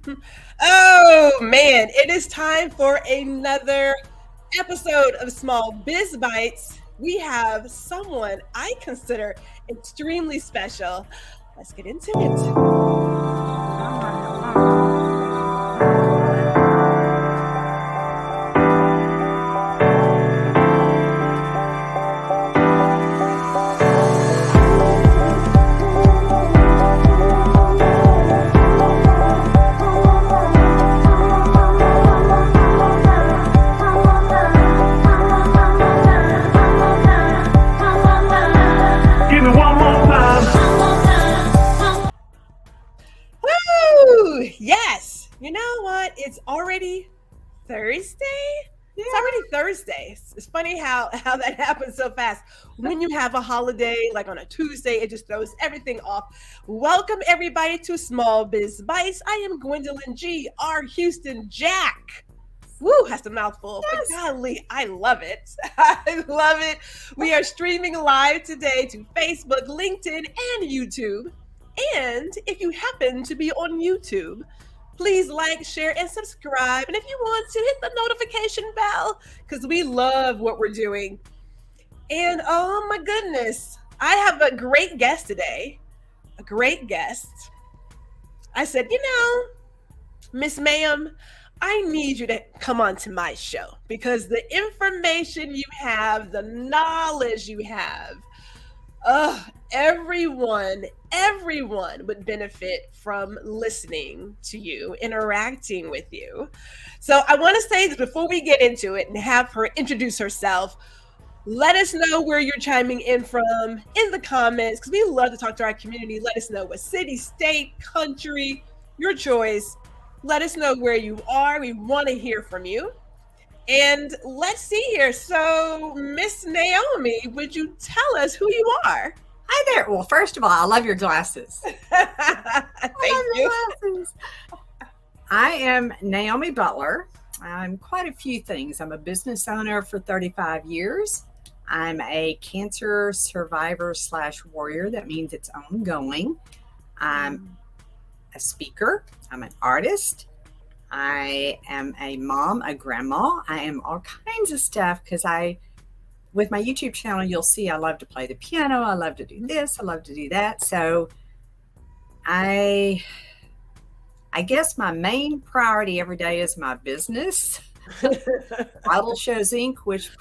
Oh man, it is time for another episode of Small Biz Bites. We have someone I consider extremely special. Let's get into it. Woo! Yes. You know what? It's already Thursday. Yeah. It's already Thursday. It's funny how that happens so fast. When you have a holiday, like on a Tuesday, it just throws everything off. Welcome everybody to Small Biz Bites. I am Gwendolyn Houston-Jack. Woo, that's a mouthful. Yes. But golly, I love it. I love it. We are streaming live today to Facebook, LinkedIn, and YouTube. And if you happen to be on YouTube, please like, share, and subscribe. And if you want to, hit the notification bell because we love what we're doing. And oh my goodness, I have a great guest today. A great guest. I said, Miss Ma'am, I need you to come on to my show because the information you have, the knowledge you have, everyone would benefit from listening to you, interacting with you. So I want to say this before we get into it and have her introduce herself. Let us know where you're chiming in from in the comments because we love to talk to our community. Let us know what city, state, country, your choice. Let us know where you are. We want to hear from you. And let's see here. So, Miss Naomi, would you tell us who you are? Hi there. Well, first of all, I love your glasses. Thank you. Glasses. I am Naomi Butler. I'm quite a few things. I'm a business owner for 35 years. I'm a cancer survivor / warrior. That means it's ongoing. I'm a speaker. I'm an artist. I am a mom, a grandma. I am all kinds of stuff because with my YouTube channel, you'll see I love to play the piano. I love to do this. I love to do that. So I guess my main priority every day is my business. Bridal Shows, Inc., which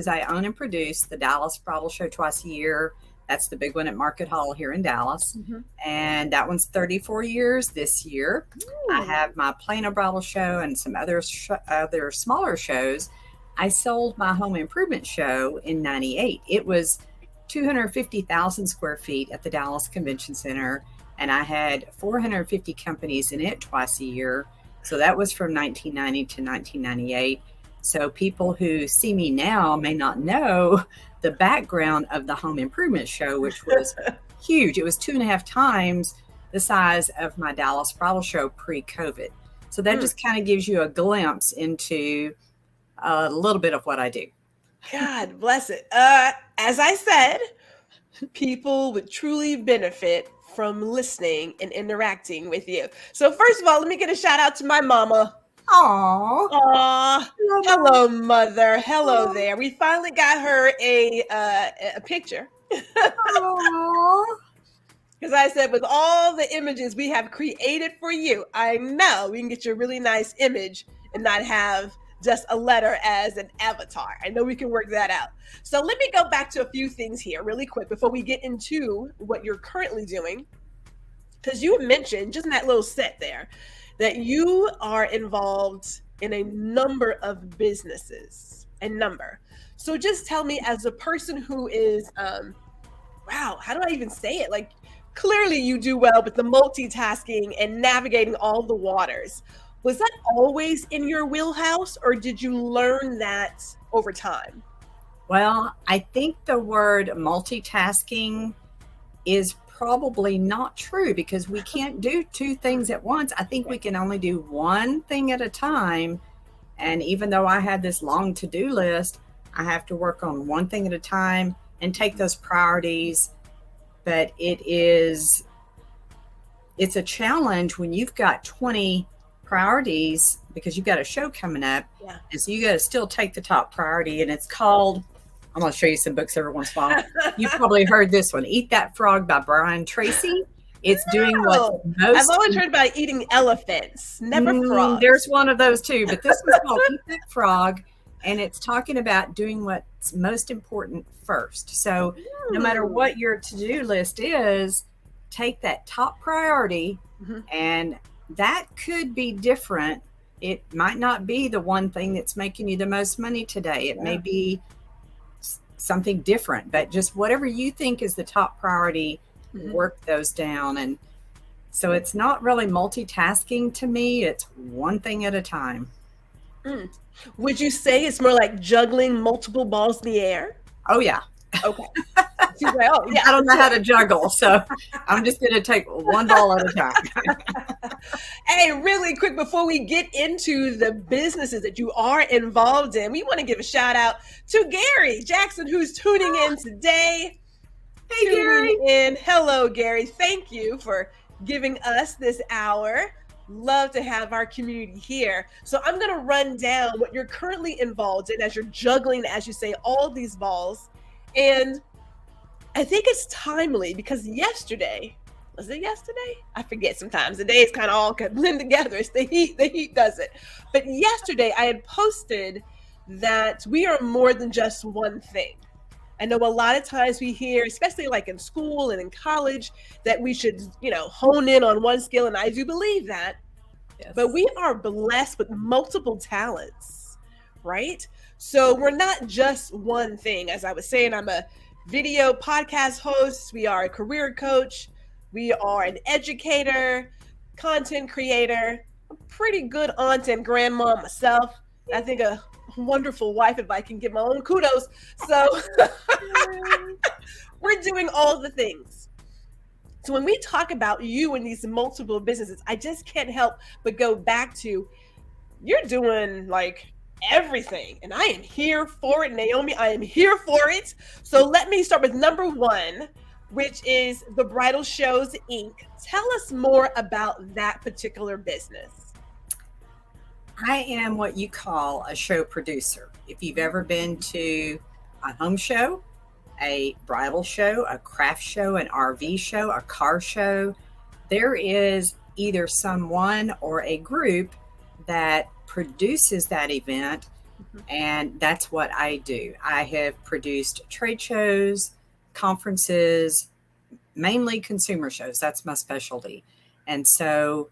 I own and produce the Dallas Bridal Show twice a year. That's the big one at Market Hall here in Dallas. Mm-hmm. And that one's 34 years this year. Ooh. I have my Plano Bridal Show and some other smaller shows. I sold my home improvement show in 98. It was 250,000 square feet at the Dallas Convention Center. And I had 450 companies in it twice a year. So that was from 1990 to 1998. So people who see me now may not know the background of the home improvement show, which was huge. It was 2.5 times the size of my Dallas Bridal Show pre-COVID. So that just kind of gives you a glimpse into a little bit of what I do. God bless it. As I said, people would truly benefit from listening and interacting with you. So first of all, let me get a shout out to my mama. Aww. Hello, mother. Hello there. We finally got her a picture. Because I said, with all the images we have created for you, I know we can get you a really nice image and not have just a letter as an avatar. I know we can work that out. So let me go back to a few things here really quick before we get into what you're currently doing. Because you mentioned just in that little set there that you are involved in a number of businesses, So just tell me, as a person who is, how do I even say it? Like, clearly you do well with the multitasking and navigating all the waters. Was that always in your wheelhouse, or did you learn that over time? Well, I think the word multitasking is probably not true because we can't do two things at once. I think we can only do one thing at a time. And even though I had this long to-do list, I have to work on one thing at a time and take those priorities. But it's a challenge when you've got 20 priorities, because you've got a show coming up, Yeah. and so you got to still take the top priority. And it's called, I'm going to show you some books every once in a while. You've probably heard this one, Eat That Frog by Brian Tracy. It's doing what's most. I've always heard about eating elephants, never frogs. There's one of those too, but this one's called Eat That Frog, and it's talking about doing what's most important first. So no matter what your to-do list is, take that top priority, and that could be different. It might not be the one thing that's making you the most money today. It may be something different, but just whatever you think is the top priority, work those down. And so it's not really multitasking to me. It's one thing at a time. Would you say it's more like juggling multiple balls in the air? Oh, yeah. Okay. She's like, oh, yeah. I don't know how to juggle, so I'm just going to take one ball at a time. Hey, really quick, before we get into the businesses that you are involved in, we want to give a shout out to Gary Jackson, who's tuning in today. Hey, Gary. Hello, Gary. Thank you for giving us this hour. Love to have our community here. So I'm going to run down what you're currently involved in as you're juggling, as you say, all these balls. And I think it's timely because yesterday, was it yesterday? I forget sometimes. The days kind of all blend together. It's the heat does it. But yesterday I had posted that we are more than just one thing. I know a lot of times we hear, especially like in school and in college, that we should, hone in on one skill. And I do believe that. Yes. But we are blessed with multiple talents, right? So we're not just one thing. As I was saying, I'm a video podcast host. We are a career coach. We are an educator, content creator, a pretty good aunt and grandma myself. I think a wonderful wife, if I can give my own kudos. So we're doing all the things. So when we talk about you and these multiple businesses, I just can't help but go back to, you're doing like everything. And I am here for it, Naomi. I am here for it. So let me start with number one, which is the Bridal Shows, Inc. Tell us more about that particular business. I am what you call a show producer. If you've ever been to a home show, a bridal show, a craft show, an RV show, a car show, there is either someone or a group that produces that event, and that's what I do. I have produced trade shows, conferences, mainly consumer shows. That's my specialty. And so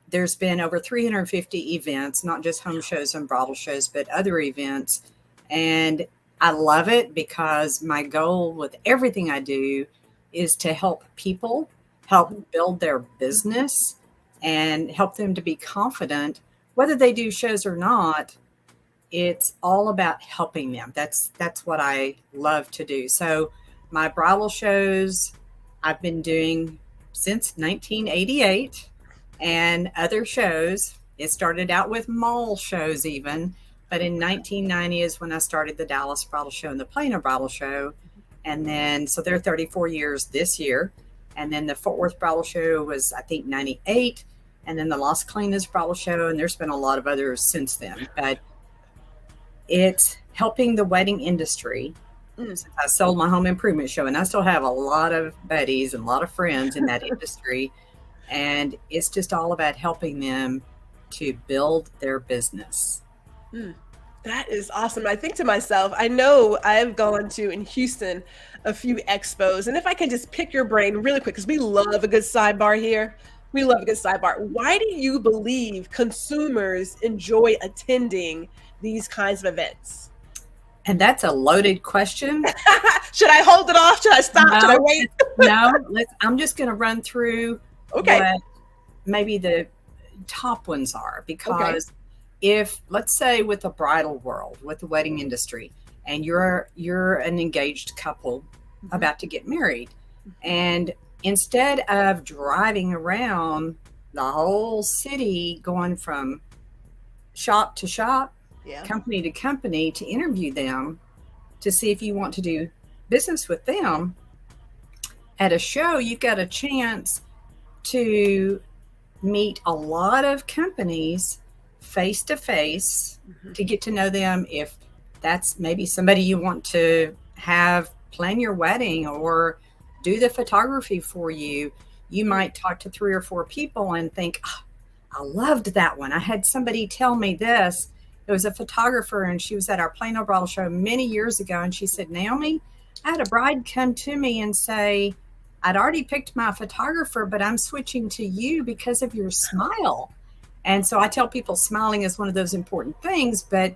there's been over 350 events, not just home shows and bridal shows, but other events. And I love it because my goal with everything I do is to help people, help build their business, and help them to be confident. Whether they do shows or not, it's all about helping them. That's what I love to do. So my bridal shows, I've been doing since 1988, and other shows. It started out with mall shows even, but in 1990 is when I started the Dallas Bridal Show and the Plano Bridal Show. And then, so they're 34 years this year. And then the Fort Worth Bridal Show was, I think, 98. And then the Las Colinas Bridal Show, and there's been a lot of others since then. But it's helping the wedding industry. Since I sold my home improvement show, and I still have a lot of buddies and a lot of friends in that industry. And it's just all about helping them to build their business. That is awesome. I think to myself, I know I've gone to in Houston a few expos, and if I can just pick your brain really quick, because we love a good sidebar here. We love a good sidebar. Why do you believe consumers enjoy attending these kinds of events? And that's a loaded question. Should I hold it off? Should I stop? No, Should I wait? No, I'm just going to run through what maybe the top ones are. Because if, let's say with the bridal world, with the wedding industry, and you're an engaged couple about to get married, and instead of driving around the whole city going from shop to shop, company to company to interview them to see if you want to do business with them, at a show you've got a chance to meet a lot of companies face to face to get to know them. If that's maybe somebody you want to have plan your wedding or do the photography for you, you might talk to 3 or 4 people and think, oh, I loved that one. I had somebody tell me this. It was a photographer, and she was at our Plano Bridal Show many years ago. And she said, Naomi, I had a bride come to me and say, I'd already picked my photographer, but I'm switching to you because of your smile. And so I tell people smiling is one of those important things. But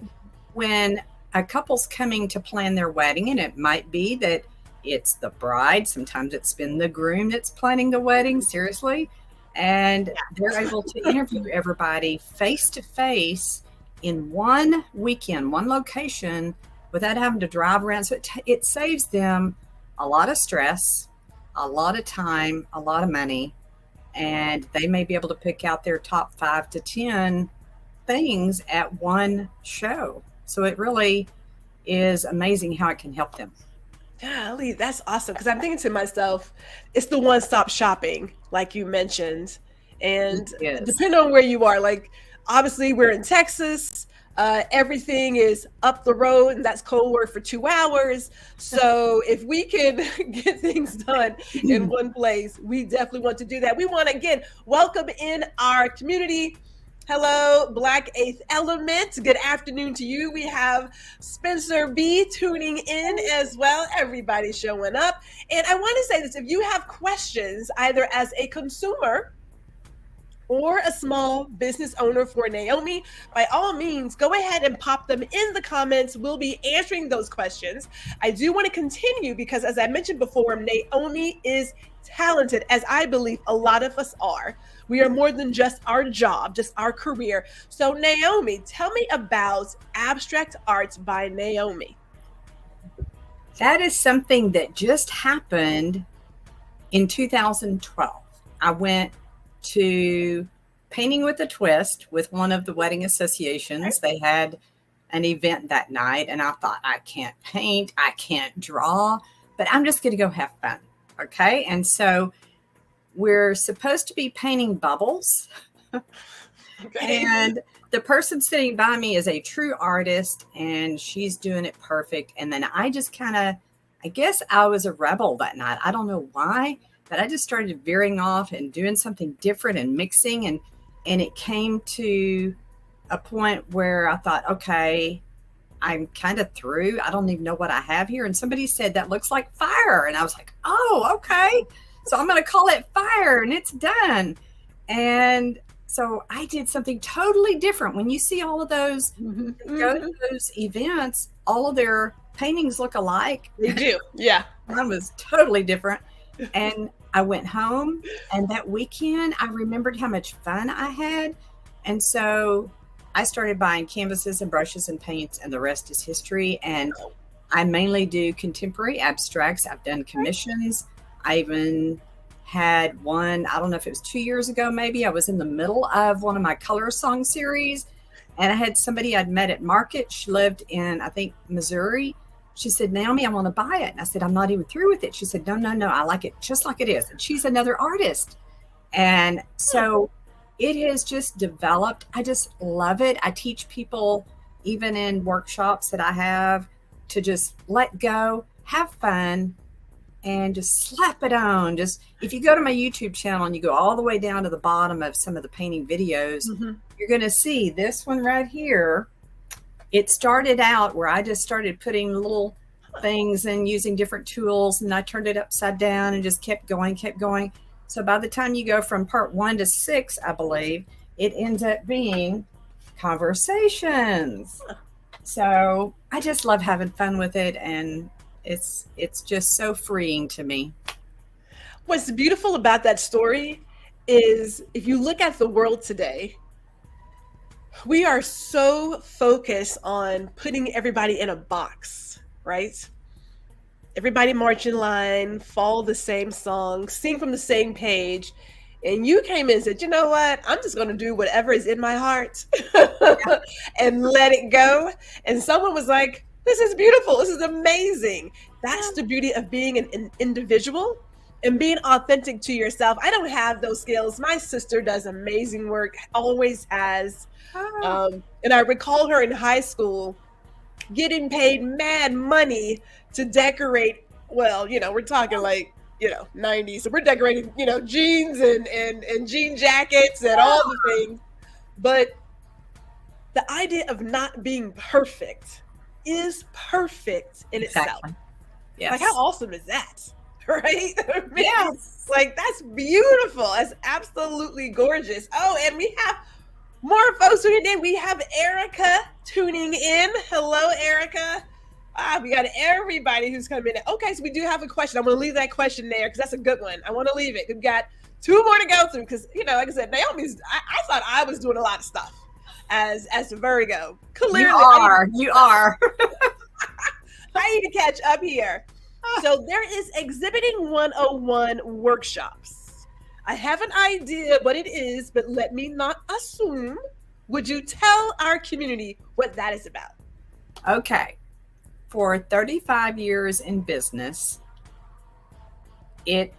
when a couple's coming to plan their wedding, and it might be that it's the bride, sometimes it's been the groom that's planning the wedding, seriously, and they're able to interview everybody face to face in one weekend, one location, without having to drive around. So it saves them a lot of stress, a lot of time, a lot of money, and they may be able to pick out their top 5 to 10 things at one show. So it really is amazing how it can help them. Golly, that's awesome. Because I'm thinking to myself, it's the one-stop shopping, like you mentioned. And depending on where you are, like obviously we're in Texas, everything is up the road, and that's code word for 2 hours. So if we can get things done in one place, we definitely want to do that. We want to, again, welcome in our community. Hello, Black Eighth Element. Good afternoon to you. We have Spencer B tuning in as well. Everybody's showing up. And I want to say this, if you have questions, either as a consumer or a small business owner for Naomi, by all means, go ahead and pop them in the comments. We'll be answering those questions. I do want to continue because, as I mentioned before, Naomi is talented, as I believe a lot of us are. We are more than just our job, just our career. So Naomi, tell me about Abstract Arts by Naomi. That is something that just happened in 2012. I went to Painting with a Twist with one of the wedding associations. They had an event that night, and I thought, I can't paint, I can't draw, but I'm just going to go have fun. Okay. And so we're supposed to be painting bubbles. Okay. And the person sitting by me is a true artist, and she's doing it perfect. And then I just I guess I was a rebel that night. I don't know why, but I just started veering off and doing something different and mixing. And it came to a point where I thought, okay, I'm kind of through. I don't even know what I have here. And somebody said, that looks like fire. And I was like, oh, okay. So I'm going to call it fire, and it's done. And so I did something totally different. When you see all of those, go to those events, all of their paintings look alike. They do. Yeah. Mine was totally different. And I went home, and that weekend I remembered how much fun I had. And so I started buying canvases and brushes and paints, and the rest is history. And I mainly do contemporary abstracts. I've done commissions. I even had one, I don't know if it was 2 years ago, maybe. I was in the middle of one of my color song series, and I had somebody I'd met at Market. She lived in, I think, Missouri. She said, Naomi, I want to buy it. And I said, I'm not even through with it. She said, no, I like it just like it is. And she's another artist. And so it has just developed. I just love it. I teach people, even in workshops that I have, to just let go, have fun, and just slap it on. Just, if you go to my YouTube channel and you go all the way down to the bottom of some of the painting videos, you're going to see this one right here. It started out where I just started putting little things and using different tools, and I turned it upside down and just kept going. So by the time you go from part 1 to 6, I believe, it ends up being conversations. So I just love having fun with it, and it's just so freeing to me. What's beautiful about that story is, if you look at the world today, we are so focused on putting everybody in a box, right? Everybody march in line, follow the same song, sing from the same page. And you came in and said, you know what? I'm just going to do whatever is in my heart and let it go. And someone was like, this is beautiful. This is amazing. That's the beauty of being an individual. and being authentic to yourself. I don't have those skills. My sister does amazing work, always has. And I recall her in high school getting paid mad money to decorate. Well, we're talking like, 90s. So we're decorating, jeans and jean jackets and all the things. But the idea of not being perfect is perfect in itself. Yes. Like, how awesome is that? Right? I mean, Yes. Like, that's beautiful. That's absolutely gorgeous. Oh, and we have more folks tuning in. We have Erica tuning in. Hello, Erica. We got everybody who's coming in. Okay, so we do have a question. I'm going to leave that question there because that's a good one. I want to leave it. We've got 2 more to go through because, like I said, Naomi's, I thought I was doing a lot of stuff as a Virgo. Clearly, you are. I need to catch up here. So there is Exhibiting 101 workshops. I have an idea what it is, but let me not assume. Would you tell our community what that is about? Okay. For 35 years in business, it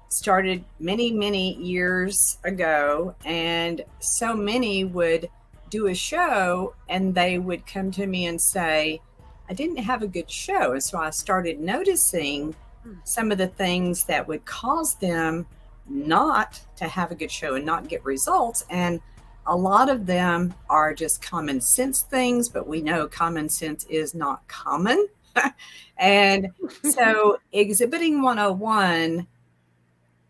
started many, many years ago, and so many would do a show and they would come to me and say, I didn't have a good show. And so I started noticing some of the things that would cause them not to have a good show and not get results. And a lot of them are just common sense things, but we know common sense is not common. And so Exhibiting 101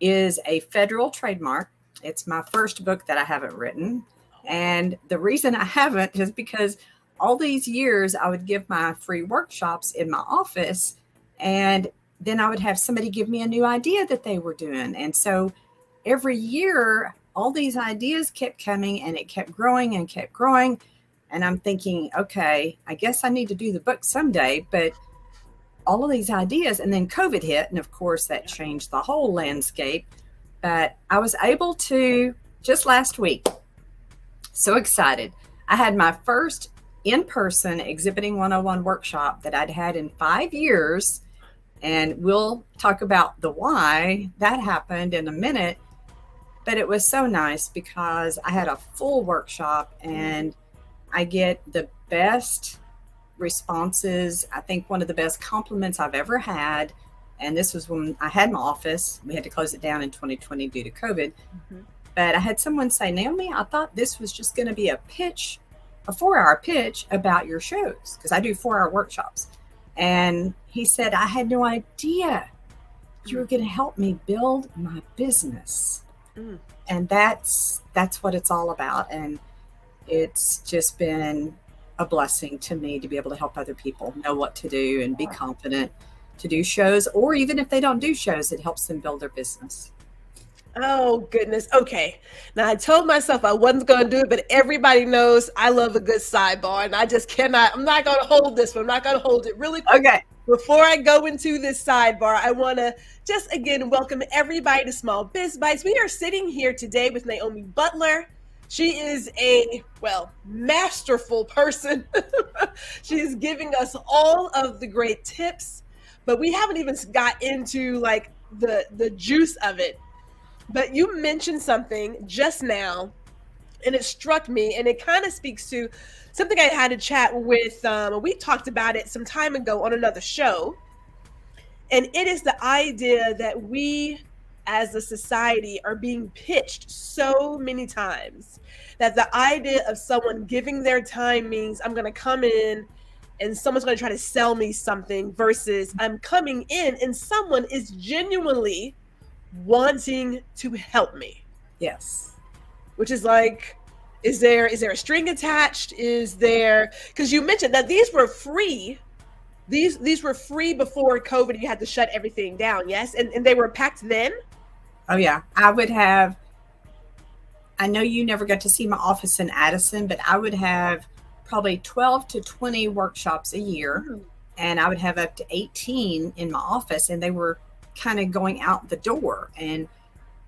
is a federal trademark. It's my first book that I haven't written. And the reason I haven't is because all these years I would give my free workshops in my office, and then I would have somebody give me a new idea that they were doing. And so every year, all these ideas kept coming and it kept growing and kept growing. And I'm thinking, okay, I guess I need to do the book someday, but all of these ideas, and then COVID hit. And of course that changed the whole landscape, but I was able to just last week. So excited. I had my first in-person Exhibiting 101 workshop that I'd had in 5 years. And we'll talk about the why that happened in a minute. But it was so nice because I had a full workshop and I get the best responses. I think one of the best compliments I've ever had. And this was when I had my office. We had to close it down in 2020 due to COVID. But I had someone say, Naomi, I thought this was just going to be a 4-hour pitch about your shows, because I do 4-hour workshops. And he said, I had no idea you were going to help me build my business. And that's what it's all about. And it's just been a blessing to me to be able to help other people know what to do and be confident to do shows, or even if they don't do shows, it helps them build their business. Oh, goodness. Okay. Now, I told myself I wasn't going to do it, but everybody knows I love a good sidebar, and I just cannot. I'm not going to hold this, but I'm not going to hold it really quick. Okay. Before I go into this sidebar, I want to just again welcome everybody to Small Biz Bites. We are sitting here today with Naomi Butler. She is a, masterful person. She's giving us all of the great tips, but we haven't even got into like the juice of it. But you mentioned something just now, and it struck me, and it kind of speaks to something I had a chat with. We talked about it some time ago on another show, and it is the idea that we as a society are being pitched so many times that the idea of someone giving their time means I'm going to come in and someone's going to try to sell me something, versus I'm coming in and someone is genuinely wanting to help me. Yes. Which is like, is there a string attached? Is there, because you mentioned that these were free. These were free before COVID. You had to shut everything down. Yes. And they were packed then. Oh yeah. I know you never got to see my office in Addison, but I would have probably 12 to 20 workshops a year. And I would have up to 18 in my office, and they were kind of going out the door. And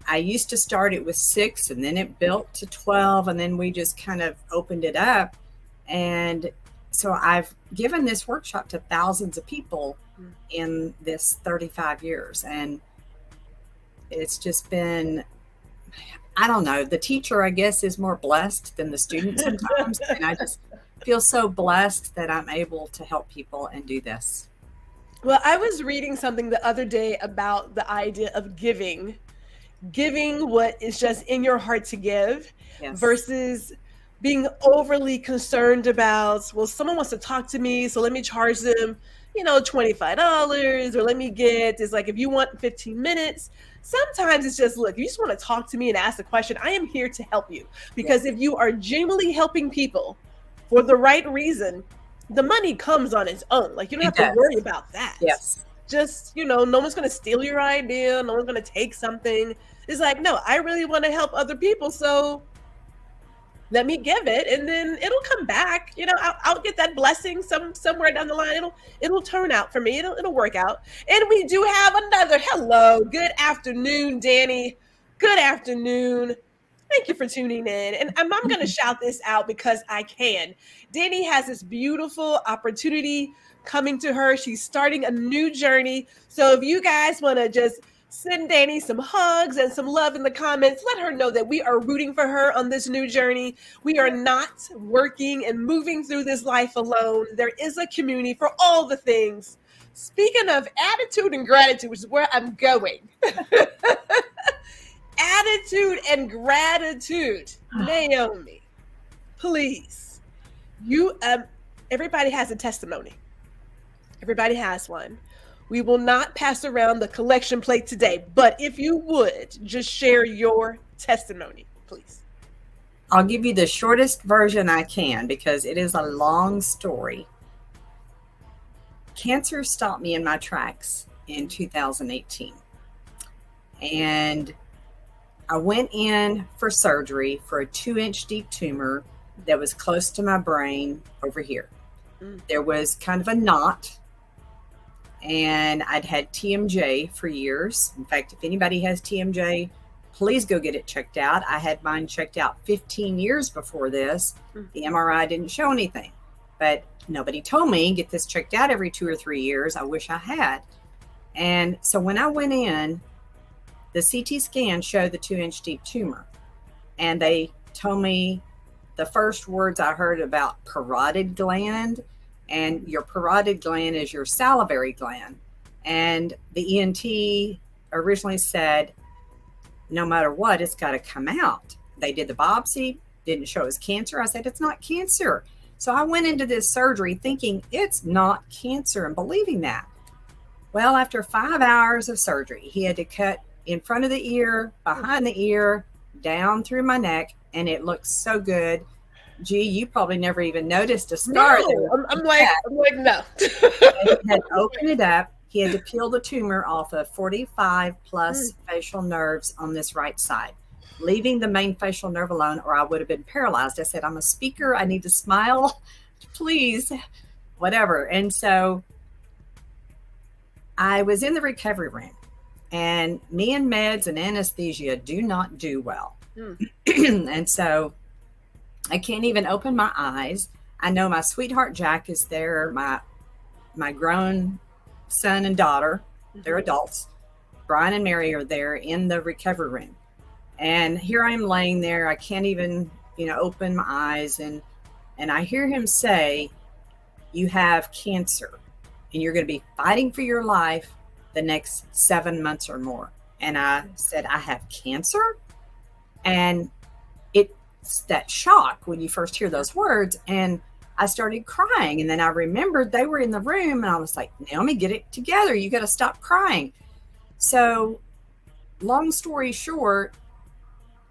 I used to start it with 6, and then it built to 12, and then we just kind of opened it up. And so I've given this workshop to thousands of people in this 35 years. And it's just been, I don't know, the teacher, I guess, is more blessed than the student sometimes. And I just feel so blessed that I'm able to help people and do this. Well, I was reading something the other day about the idea of giving what is just in your heart to give Yes. versus being overly concerned about, well, someone wants to talk to me, so let me charge them, $25, or let me get this. Like, if you want 15 minutes, sometimes it's just, look, if you just want to talk to me and ask a question, I am here to help you. Because if you are genuinely helping people for the right reason, the money comes on its own. Like, you don't have to worry about that. Yes. Just, no one's going to steal your idea. No one's going to take something. It's like, no, I really want to help other people. So let me give it, and then it'll come back. I'll get that blessing somewhere down the line. It'll turn out for me. It'll work out. And we do have another hello. Good afternoon, Danny. Good afternoon. Thank you for tuning in. And I'm going to shout this out because I can. Danny has this beautiful opportunity coming to her. She's starting a new journey. So if you guys want to just send Danny some hugs and some love in the comments, let her know that we are rooting for her on this new journey. We are not working and moving through this life alone. There is a community for all the things. Speaking of attitude and gratitude, which is where I'm going. Attitude and gratitude. Naomi, please. Everybody has a testimony. Everybody has one. We will not pass around the collection plate today, but if you would, just share your testimony, please. I'll give you the shortest version I can because it is a long story. Cancer stopped me in my tracks in 2018. And I went in for surgery for a 2-inch deep tumor that was close to my brain over here. There was kind of a knot, and I'd had TMJ for years. In fact, if anybody has TMJ, please go get it checked out. I had mine checked out 15 years before this. The MRI didn't show anything, but nobody told me get this checked out every 2 or 3 years. I wish I had. And so when I went in, the CT scan showed the 2-inch deep tumor. And they told me the first words I heard about parotid gland, and your parotid gland is your salivary gland. And the ENT originally said, no matter what, it's got to come out. They did the biopsy, didn't show it was cancer. I said, it's not cancer. So I went into this surgery thinking it's not cancer and believing that. Well, after 5 hours of surgery, he had to cut in front of the ear, behind the ear, down through my neck, and it looked so good. Gee, you probably never even noticed a scar. No, I'm like, no. He had to open it up. He had to peel the tumor off of 45 plus facial nerves on this right side, leaving the main facial nerve alone, or I would have been paralyzed. I said, I'm a speaker. I need to smile. Please, whatever. And so I was in the recovery room, and me and meds and anesthesia do not do well. And so I can't even open my eyes. I know my sweetheart Jack is there, my grown son and daughter, they're adults. Brian and Mary are there in the recovery room. And here I am laying there. I can't even, open my eyes. And I hear him say, you have cancer and you're going to be fighting for your life the next 7 months or more. And I said, I have cancer? And it's that shock when you first hear those words. And I started crying. And then I remembered they were in the room, and I was like, Naomi, get it together. You got to stop crying. So long story short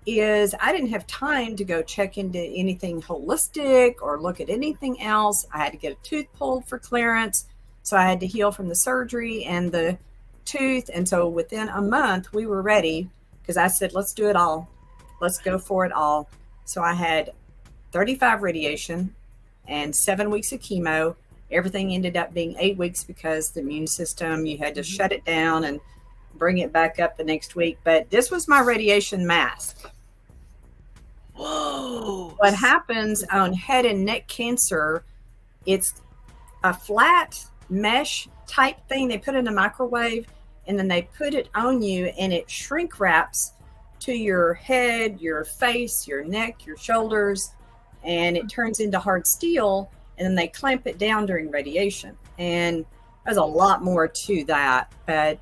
is I didn't have time to go check into anything holistic or look at anything else. I had to get a tooth pulled for clearance. So I had to heal from the surgery and the tooth. And so within a month we were ready, because I said, let's do it all. Let's go for it all. So I had 35 radiation and 7 weeks of chemo. Everything ended up being 8 weeks because the immune system, you had to shut it down and bring it back up the next week. But this was my radiation mask. Whoa. What happens on head and neck cancer, it's a flat mesh type thing they put in a microwave, and then they put it on you, and it shrink wraps to your head, your face, your neck, your shoulders, and it turns into hard steel, and then they clamp it down during radiation. And there's a lot more to that, but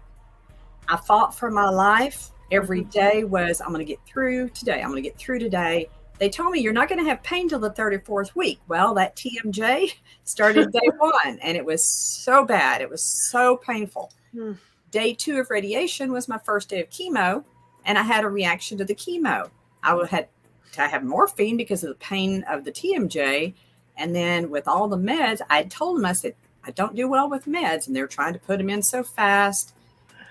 I fought for my life. Every day was, I'm going to get through today. I'm going to get through today. They told me you're not going to have pain till the 34th week. Well, that TMJ started day one, and it was so bad. It was so painful. Day 2 of radiation was my first day of chemo, and I had a reaction to the chemo. I had to have morphine because of the pain of the TMJ. And then with all the meds, I told them, I said, I don't do well with meds, and they're trying to put them in so fast.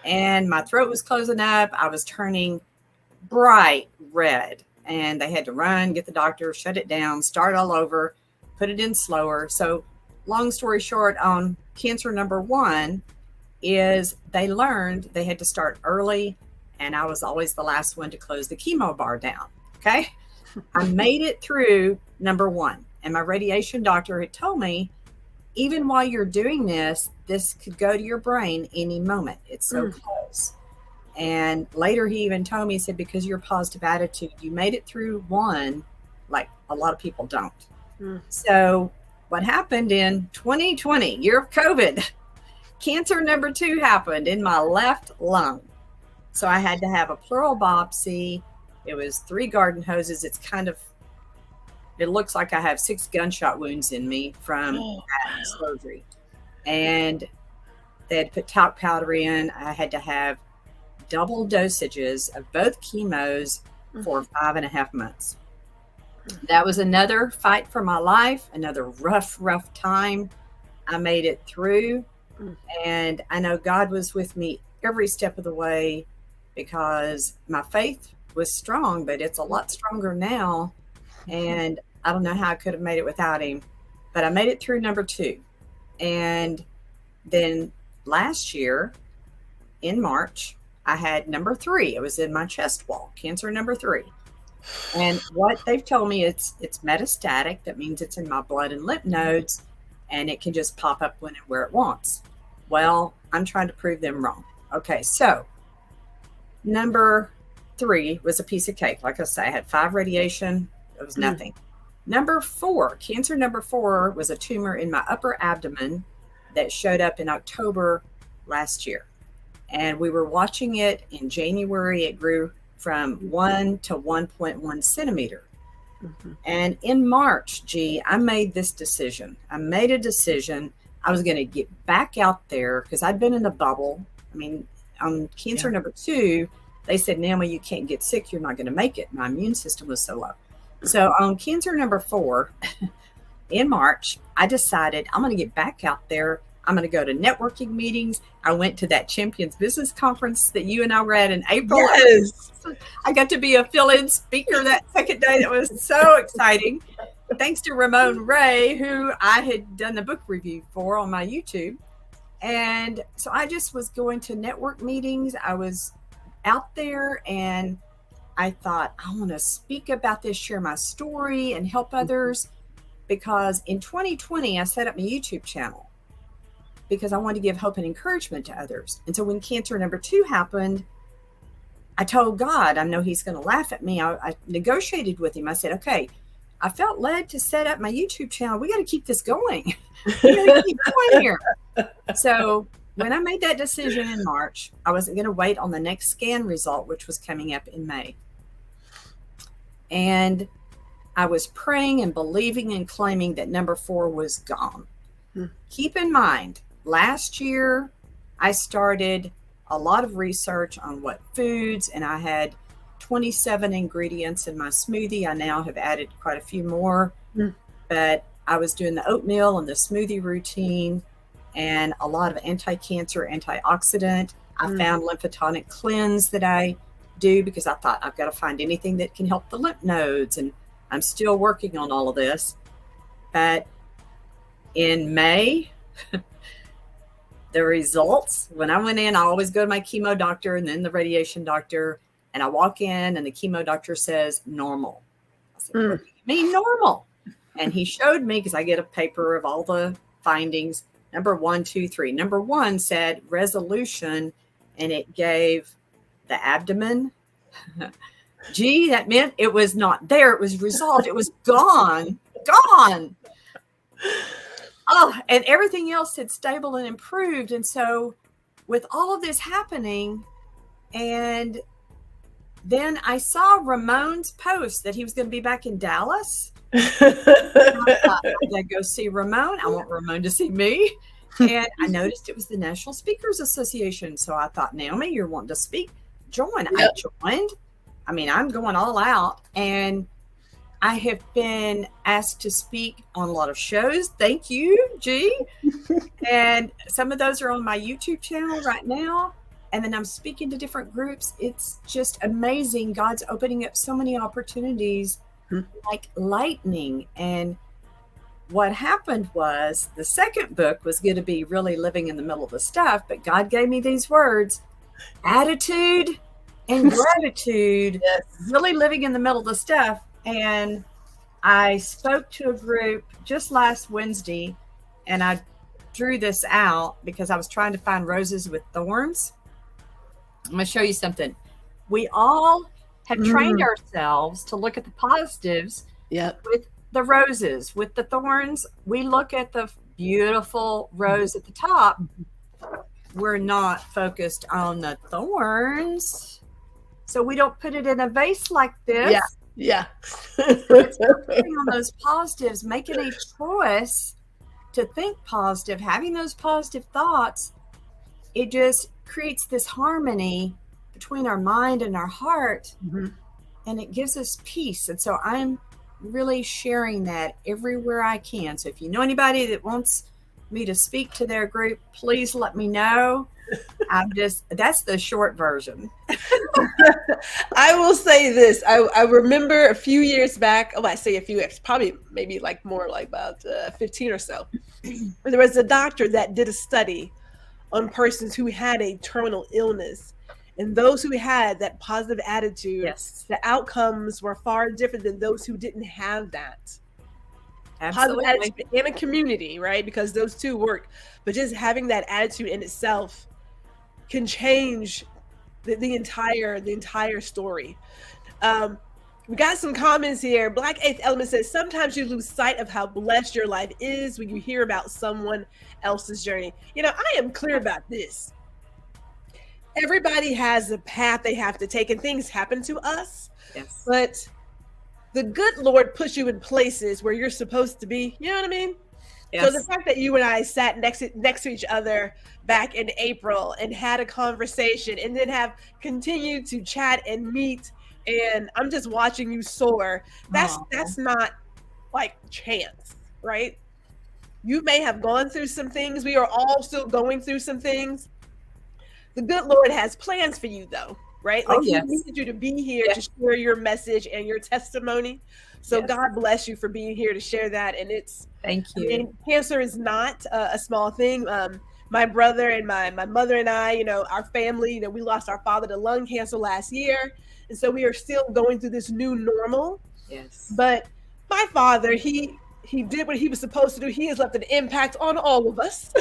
And my throat was closing up. I was turning bright red, and they had to run, get the doctor, shut it down, start all over, put it in slower. So long story short, on cancer number 1 is they learned they had to start early, and I was always the last one to close the chemo bar down. Okay. I made it through number 1, and my radiation doctor had told me, even while you're doing this could go to your brain any moment. It's so close. And later he even told me, he said, because of your positive attitude, you made it through 1, like a lot of people don't. So what happened in 2020, year of COVID, cancer number 2 happened in my left lung. So I had to have a pleural biopsy. It was 3 garden hoses. It looks like I have 6 gunshot wounds in me from that surgery. And they had put talc powder in. I had to have double dosages of both chemos for 5.5 months. That was another fight for my life, another rough time. I made it through, and I know God was with me every step of the way, because my faith was strong, but it's a lot stronger now. And I don't know how I could have made it without him, but I made it through number 2. And then last year in March, I had number 3. It was in my chest wall, cancer number 3. And what they've told me, it's metastatic. That means it's in my blood and lymph nodes, and it can just pop up when and where it wants. Well, I'm trying to prove them wrong. Okay, so number 3 was a piece of cake. Like I say, I had 5 radiation. It was nothing. Number 4, cancer number 4 was a tumor in my upper abdomen that showed up in October last year. And we were watching it in January. It grew from 1 to 1.1 centimeter. And in March, I made this decision. I made a decision. I was going to get back out there because I'd been in a bubble. I mean, on cancer number 2, they said, Naomi, you can't get sick. You're not going to make it. My immune system was so low. So on cancer number 4, in March, I decided I'm going to get back out there. I'm going to go to networking meetings. I went to that Champions Business Conference that you and I were at in April. Yes. I got to be a fill-in speaker that second day. That was so exciting. Thanks to Ramon Ray, who I had done the book review for on my YouTube. And so I just was going to network meetings. I was out there, and I thought, I want to speak about this, share my story, and help others. Because in 2020, I set up my YouTube channel because I wanted to give hope and encouragement to others. And so when cancer number 2 happened, I told God, I know he's going to laugh at me. I negotiated with him. I said, okay, I felt led to set up my YouTube channel. We got to keep this going. We got to keep going here. So when I made that decision in March, I wasn't going to wait on the next scan result, which was coming up in May. And I was praying and believing and claiming that number 4 was gone. Keep in mind, last year, I started a lot of research on what foods, and I had 27 ingredients in my smoothie. I now have added quite a few more, but I was doing the oatmeal and the smoothie routine and a lot of anti-cancer, antioxidant. I found lymphotonic cleanse that I do because I thought I've got to find anything that can help the lymph nodes, and I'm still working on all of this. But in May, the results, when I went in, I always go to my chemo doctor and then the radiation doctor, and I walk in and the chemo doctor says normal. I said, what do you mean normal? And he showed me, because I get a paper of all the findings, number 1, 2, 3. Number 1 said resolution and it gave the abdomen. Gee, that meant it was not there. It was resolved. It was gone. Oh, and everything else had stable and improved. And so with all of this happening, and then I saw Ramon's post that he was going to be back in Dallas. I thought, I'm going to go see Ramon. I want Ramon to see me. And I noticed it was the National Speakers Association. So I thought, Naomi, you're wanting to speak? Join. Yep. I joined. I mean, I'm going all out. And I have been asked to speak on a lot of shows. Thank you, G. And some of those are on my YouTube channel right now. And then I'm speaking to different groups. It's just amazing. God's opening up so many opportunities like lightning. And what happened was the second book was going to be really living in the middle of the stuff. But God gave me these words, attitude and gratitude, really living in the middle of the stuff. And I spoke to a group just last Wednesday, and I drew this out because I was trying to find roses with thorns. I'm going to show you something. We all have trained ourselves to look at the positives with the roses. With the thorns, we look at the beautiful rose at the top. We're not focused on the thorns. So we don't put it in a vase like this. Yeah. It's focusing on those positives, making a choice to think positive, having those positive thoughts. It just creates this harmony between our mind and our heart, and it gives us peace. And so I'm really sharing that everywhere I can. So if you know anybody that wants me to speak to their group, please let me know. That's the short version. I will say this. I remember a few years back, I say a few years, probably maybe like more like about 15 or so. There was a doctor that did a study on persons who had a terminal illness. And those who had that positive attitude, the outcomes were far different than those who didn't have that. Absolutely. Positive attitude in a community, right? Because those two work. But just having that attitude in itself can change the entire story. We got some comments here. Black Eighth Element says, sometimes you lose sight of how blessed your life is when you hear about someone else's journey. You know, I am clear about this. Everybody has a path they have to take, and things happen to us. Yes. But the good Lord puts you in places where you're supposed to be. You know what I mean? Yes. So the fact that you and I sat next to each other back in April and had a conversation, and then have continued to chat and meet, and I'm just watching you soar. That's not like chance, right? You may have gone through some things. We are all still going through some things. The good Lord has plans for you, though, right? Like He needed you to be here to share your message and your testimony. So God bless you for being here to share that. And thank you. I mean, cancer is not a small thing. My brother and my mother and I, you know, our family, you know, we lost our father to lung cancer last year. And so we are still going through this new normal. Yes. But my father, he did what he was supposed to do. He has left an impact on all of us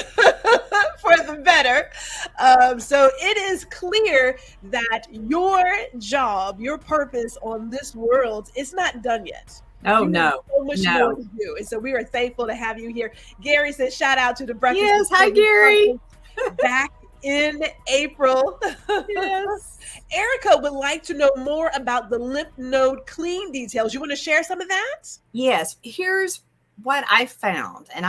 for the better. So it is clear that your job, your purpose on this world is not done yet. Oh, no. So much more to do. And so we are thankful to have you here. Gary says, shout out to the Breakfast. Yes. Hi, Gary. Back in April. Yes. Erica would like to know more about the lymph node clean details. You want to share some of that? Yes. Here's what I found. And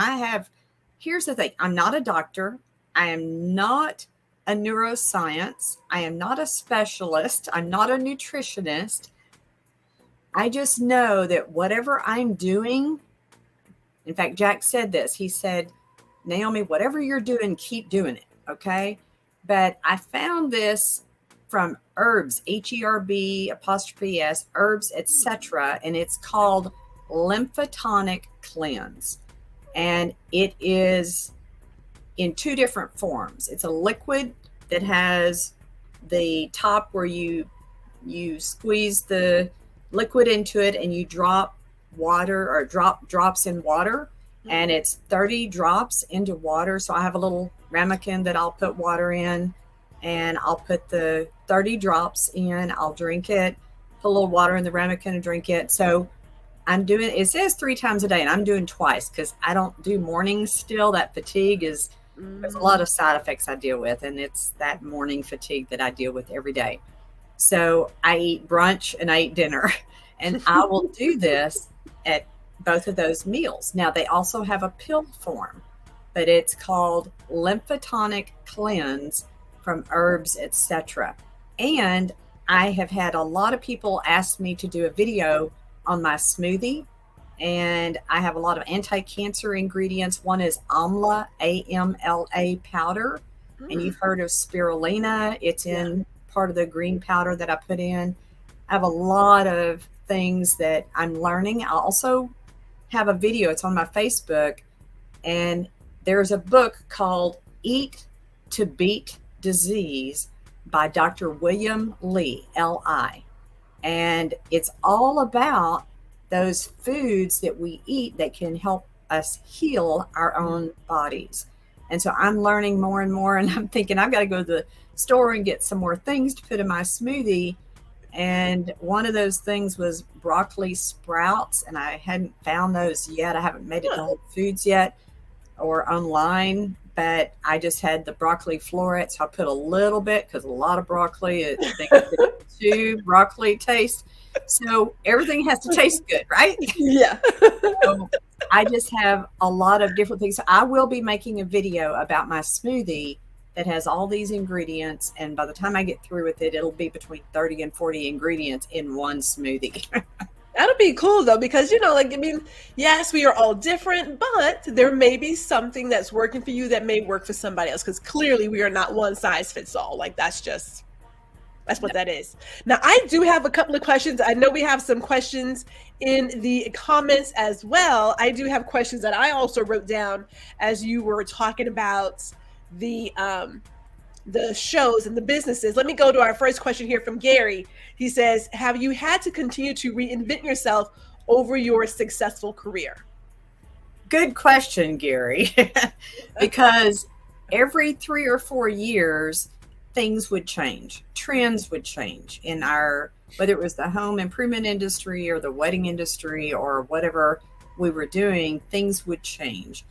here's the thing. I'm not a doctor. I am not a neuroscience. I am not a specialist. I'm not a nutritionist. I just know that whatever I'm doing, in fact, Jack said this. He said, Naomi, whatever you're doing, keep doing it. Okay. But I found this from herbs, HERB', herbs, etc. And it's called lymphotonic cleanse. And it is in two different forms. It's a liquid that has the top where you squeeze the liquid into it and you drop water or drops in water, and it's 30 drops into water. So I have a little ramekin that I'll put water in, and I'll put the 30 drops in. I'll drink it, put a little water in the ramekin and drink it. So I'm doing, it says 3 times a day, and I'm doing twice because I don't do mornings still. That fatigue is, there's a lot of side effects I deal with, and it's that morning fatigue that I deal with every day. So I eat brunch and I eat dinner, and I will do this at both of those meals. Now, they also have a pill form, but it's called Lymphotonic Cleanse from Herbs, etc. And I have had a lot of people ask me to do a video on my smoothie, and I have a lot of anti-cancer ingredients. One is amla, AMLA powder, and you've heard of spirulina. It's in part of the green powder that I put in. I have a lot of things that I'm learning. I also have a video, it's on my Facebook, and there's a book called Eat to Beat Disease by Dr. William Lee, L.I. And it's all about those foods that we eat that can help us heal our own bodies. And so I'm learning more and more, and I'm thinking I've got to go to the store and get some more things to put in my smoothie. And one of those things was broccoli sprouts, and I hadn't found those yet. I haven't made it to Whole Foods yet or online, but I just had the broccoli florets. So I put a little bit because a lot of broccoli, too broccoli taste. So everything has to taste good, right? Yeah. So I just have a lot of different things. So I will be making a video about my smoothie that has all these ingredients, and by the time I get through with it, it'll be between 30 and 40 ingredients in one smoothie. That'll be cool though, because yes, we are all different, but there may be something that's working for you that may work for somebody else, because clearly we are not one size fits all. Like that's what that is. Now, I do have a couple of questions. I know we have some questions in the comments as well. I do have questions that I also wrote down as you were talking about the shows and the businesses. Let me go to our first question here from Gary. He says, have you had to continue to reinvent yourself over your successful career? Good question, Gary. Because every 3 or 4 years, things would change. Trends would change in whether it was the home improvement industry or the wedding industry or whatever we were doing, things would change.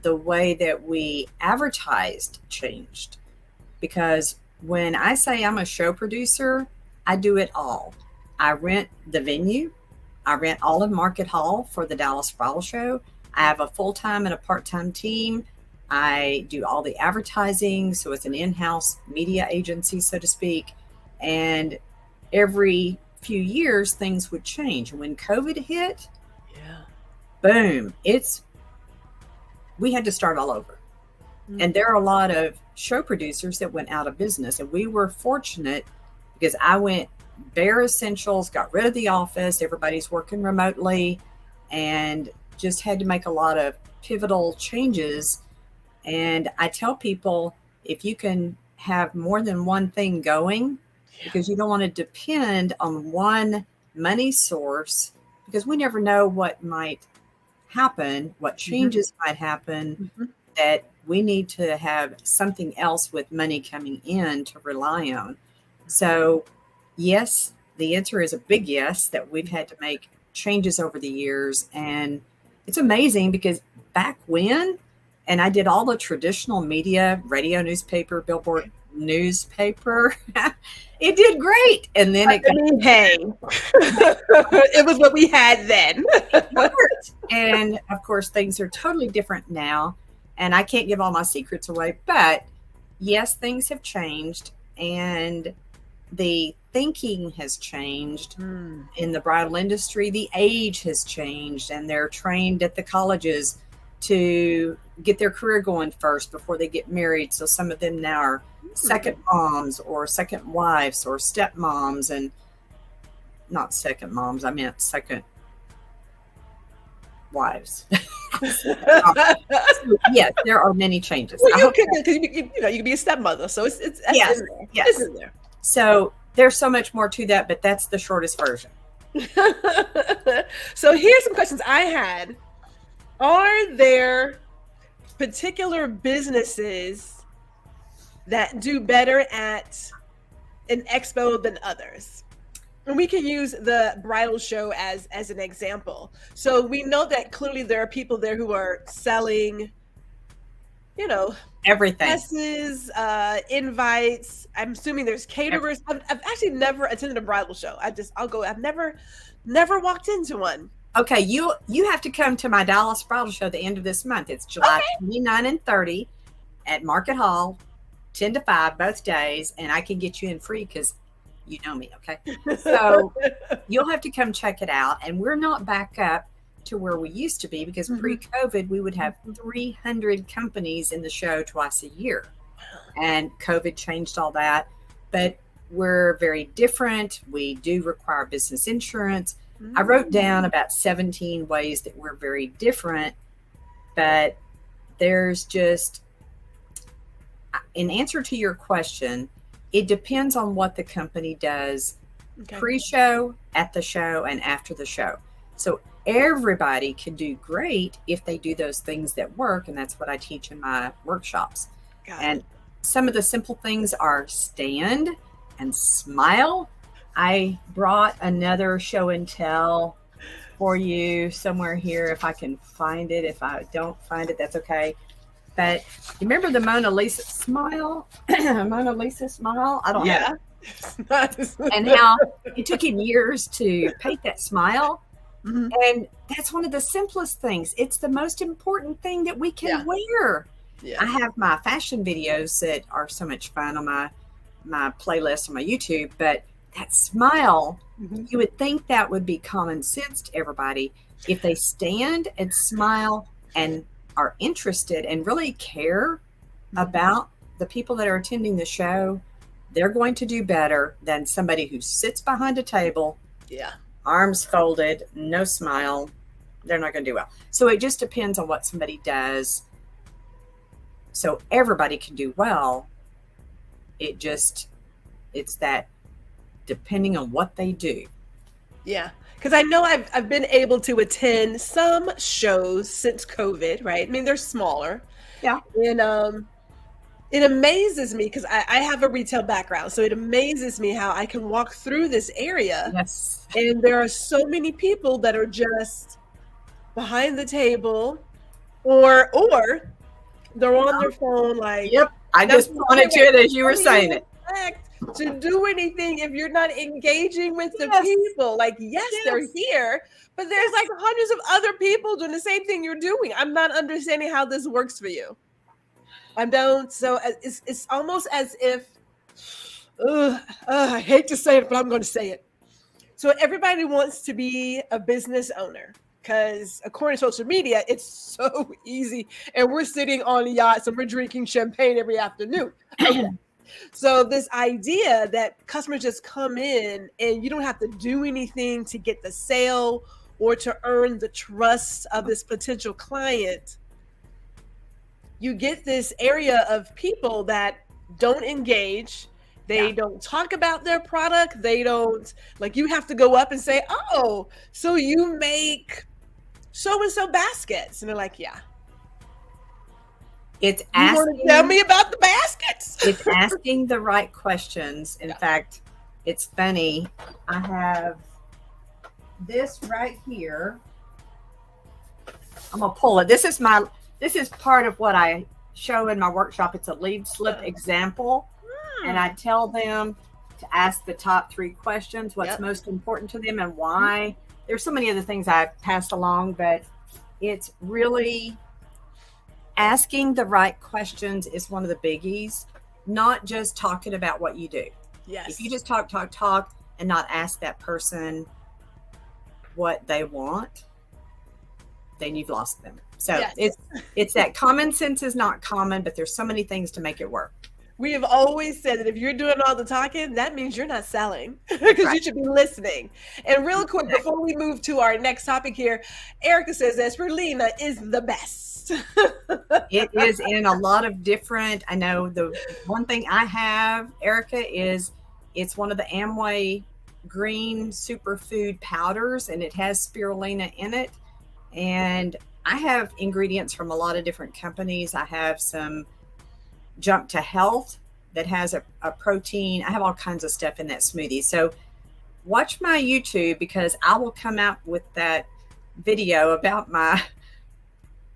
The way that we advertised changed, because when I say I'm a show producer, I do it all. I rent the venue. I rent all of Market Hall for the Dallas Bridal Show. I have a full-time and a part-time team. I do all the advertising. So it's an in-house media agency, so to speak. And every few years, things would change. When COVID hit, boom, we had to start all over. And there are a lot of show producers that went out of business. And we were fortunate because I went bare essentials, got rid of the office. Everybody's working remotely, and just had to make a lot of pivotal changes. And I tell people, if you can have more than one thing going, because you don't want to depend on one money source, because we never know what might happen, what changes might happen, that we need to have something else with money coming in to rely on. So yes, the answer is a big yes, that we've had to make changes over the years. And it's amazing because back when, and I did all the traditional media, radio, newspaper, billboard, newspaper, it did great. And then it was what we had then. It worked. And of course, things are totally different now. And I can't give all my secrets away, but yes, things have changed, and the thinking has changed in the bridal industry. The age has changed, and they're trained at the colleges to get their career going first before they get married. So some of them now are second moms or second wives or stepmoms, and not second moms, I meant second wives. So, yes, there are many changes. Well, you can be a stepmother, so it's yes. It's in there. So there's so much more to that, but that's the shortest version. So here's some questions I had. Are there particular businesses that do better at an expo than others? And we can use the bridal show as an example. So we know that clearly there are people there who are selling, Everything. dresses, invites. I'm assuming there's caterers. I've actually never attended a bridal show. I've never walked into one. Okay, you have to come to my Dallas Bridal Show at the end of this month. It's July 29 and 30 at Market Hall, 10 to 5 both days, and I can get you in free because you know me, okay? So you'll have to come check it out. And we're not back up to where we used to be because pre-COVID, we would have 300 companies in the show twice a year. And COVID changed all that. But we're very different. We do require business insurance. I wrote down about 17 ways that we're very different, but there's just, in answer to your question, it depends on what the company does pre-show, at the show, and after the show. So everybody can do great if they do those things that work, and that's what I teach in my workshops. And some of the simple things are stand and smile. I brought another show and tell for you somewhere here if I can find it. If I don't find it, that's okay. But you remember the Mona Lisa smile? Mona Lisa smile? I don't have it. And how it took him years to paint that smile. And that's one of the simplest things. It's the most important thing that we can wear. I have my fashion videos that are so much fun on my playlist on my YouTube, but that smile, you would think that would be common sense to everybody. If they stand and smile and are interested and really care about the people that are attending the show, they're going to do better than somebody who sits behind a table, arms folded, no smile. They're not going to do well. So it just depends on what somebody does. So everybody can do well. It's that depending on what they do. Yeah. Because I know I've been able to attend some shows since COVID, right? I mean, they're smaller. Yeah. And it amazes me because I have a retail background. So it amazes me how I can walk through this area. Yes. And there are so many people that are just behind the table or they're on their phone like. Yep. I just wanted to it as you were saying it. To do anything if you're not engaging with the people. Like, yes, they're here, but there's like hundreds of other people doing the same thing you're doing. I'm not understanding how this works for you. I don't. So it's almost as if, I hate to say it, but I'm going to say it. So everybody wants to be a business owner because according to social media, it's so easy. And we're sitting on yachts and we're drinking champagne every afternoon. Okay. So this idea that customers just come in and you don't have to do anything to get the sale or to earn the trust of this potential client, you get this area of people that don't engage. They don't talk about their product. They don't, like, you have to go up and say, oh, so you make so-and-so baskets. And they're like, yeah. It's asking, you want to tell me about the baskets? It's asking the right questions. In fact, it's funny. I have this right here. I'm gonna pull it. This is part of what I show in my workshop. It's a lead slip example, and I tell them to ask the top 3 questions. What's most important to them and why. There's so many other things I pass along, but it's really asking the right questions is one of the biggies, not just talking about what you do. Yes. If you just talk and not ask that person what they want, then you've lost them. So it's that common sense is not common, but there's so many things to make it work. We have always said that if you're doing all the talking, that means you're not selling because you should be listening. And real quick, before we move to our next topic here, Erica says that spirulina is the best. It is in a lot of different, I know the one thing I have, Erica, is it's one of the Amway green superfood powders, and it has spirulina in it. And I have ingredients from a lot of different companies. I have some Jump to Health that has a protein. I have all kinds of stuff in that smoothie. So watch my YouTube, because I will come out with that video about my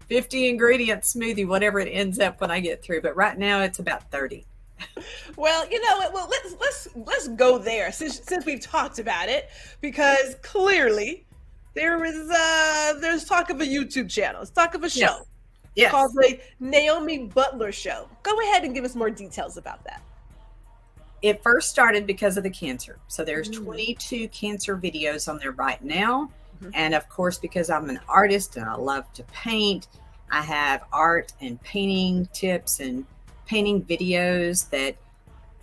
50 ingredient smoothie, whatever it ends up when I get through. But right now it's about 30. Well, you know what? Well, let's go there since we've talked about it, because clearly there's talk of a YouTube channel. It's talk of a show. Yes. Called the Naomi Butler Show. Go ahead and give us more details about that. It first started because of the cancer. So there's 22 cancer videos on there right now. And of course, because I'm an artist and I love to paint, I have art and painting tips and painting videos that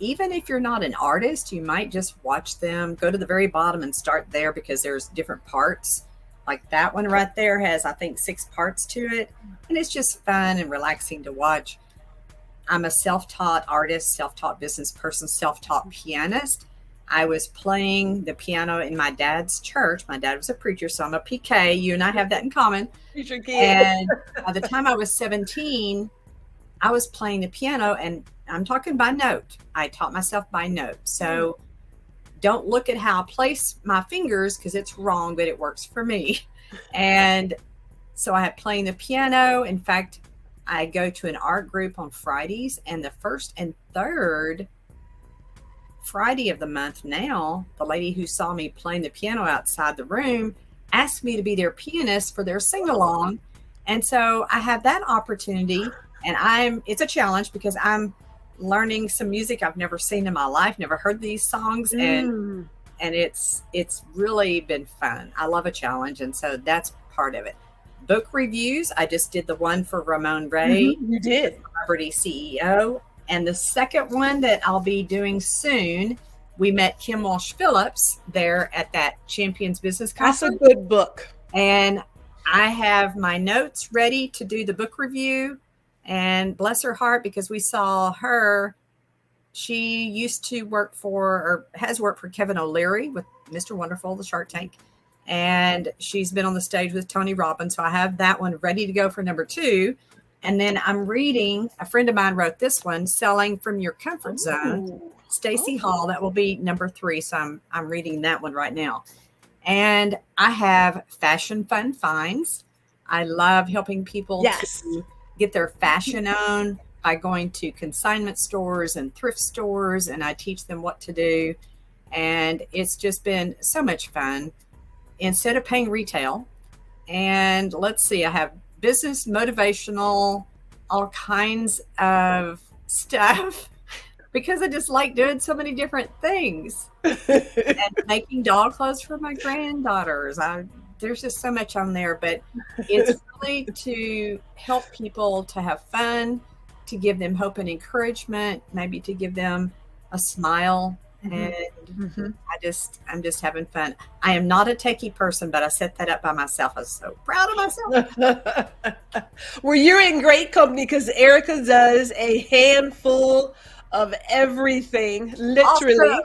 even if you're not an artist, you might just watch them. Go to the very bottom and start there, because there's different parts. Like that one right there has, I think, 6 parts to it. And it's just fun and relaxing to watch. I'm a self-taught artist, self-taught business person, self-taught pianist. I was playing the piano in my dad's church. My dad was a preacher, so I'm a PK. You and I have that in common. Preacher kid. And by the time I was 17, I was playing the piano, and I'm talking by note. I taught myself by note. So don't look at how I place my fingers, because it's wrong, but it works for me. And so I had playing the piano. In fact, I go to an art group on Fridays, and the first and third Friday of the month now, the lady who saw me playing the piano outside the room asked me to be their pianist for their sing-along. And so I have that opportunity, and it's a challenge, because I'm learning some music I've never seen in my life, never heard these songs. And it's really been fun. I love a challenge. And so that's part of it. Book reviews. I just did the one for Ramon Ray. You did. Celebrity CEO. And the second one that I'll be doing soon, we met Kim Walsh-Phillips there at that Champions Business Conference. That's a good book. And I have my notes ready to do the book review. And bless her heart, because we saw her. She used to work for, or has worked for, Kevin O'Leary with Mr. Wonderful, the Shark Tank. And she's been on the stage with Tony Robbins. So I have that one ready to go for number 2. And then I'm reading, a friend of mine wrote this one, Selling from Your Comfort Zone, Stacey Hall. That will be number 3. So I'm reading that one right now. And I have Fashion Fun Finds. I love helping people to get their fashion on by going to consignment stores and thrift stores, and I teach them what to do. And it's just been so much fun instead of paying retail. And let's see, I have business, motivational, all kinds of stuff, because I just like doing so many different things. And making dog clothes for my granddaughters. There's just so much on there, but it's really to help people to have fun, to give them hope and encouragement, maybe to give them a smile. And I'm just having fun. I am not a techie person, but I set that up by myself. I was so proud of myself. Well, you're in great company, because Erica does a handful of everything, literally.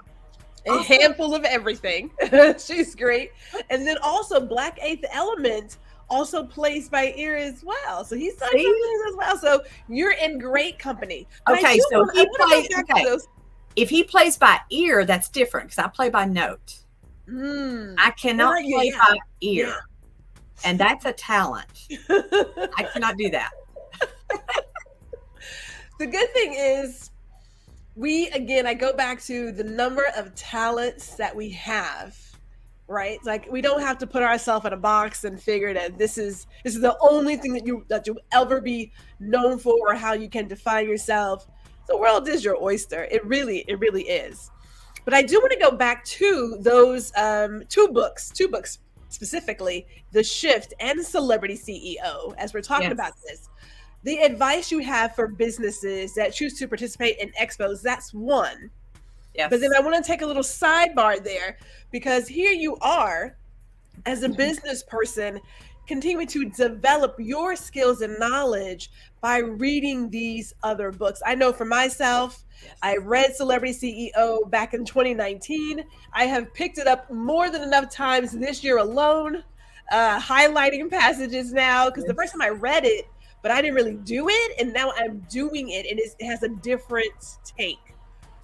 A handful of everything. She's great. And then also Black Eighth Element also plays by ear as well. So he's done some things as well. So you're in great company. But okay, so if he plays by ear, that's different, because I play by note. I cannot play by ear. And that's a talent. I cannot do that. The good thing is, I go back to the number of talents that we have, right? Like, we don't have to put ourselves in a box and figure that this is the only thing that you'll ever be known for, or how you can define yourself. The world is your oyster. It really is. But I do want to go back to those two books specifically, The Shift and Celebrity CEO, as we're talking about this. The advice you have for businesses that choose to participate in expos, that's one. Yes. But then I want to take a little sidebar there, because here you are as a business person continuing to develop your skills and knowledge by reading these other books. I know for myself, I read Celebrity CEO back in 2019. I have picked it up more than enough times this year alone, highlighting passages now, because the first time I read it, but I didn't really do it, and now I'm doing it, and it has a different take.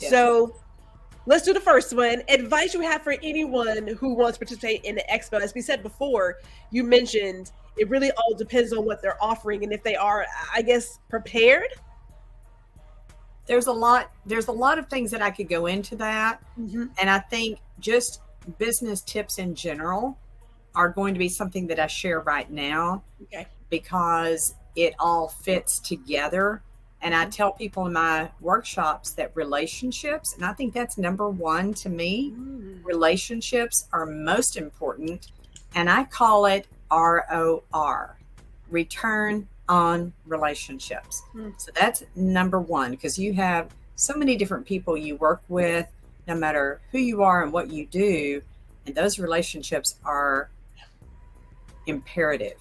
Yes. So let's do the first one. Advice you have for anyone who wants to participate in the expo. As we said before, you mentioned it really all depends on what they're offering and if they are, I guess, prepared. There's a lot of things that I could go into that. Mm-hmm. And I think just business tips in general are going to be something that I share right now. Okay. Because it all fits together. And I tell people in my workshops that relationships, and I think that's number one to me, relationships are most important. And I call it ROR, return on relationships. So that's number one, because you have so many different people you work with, no matter who you are and what you do. And those relationships are imperative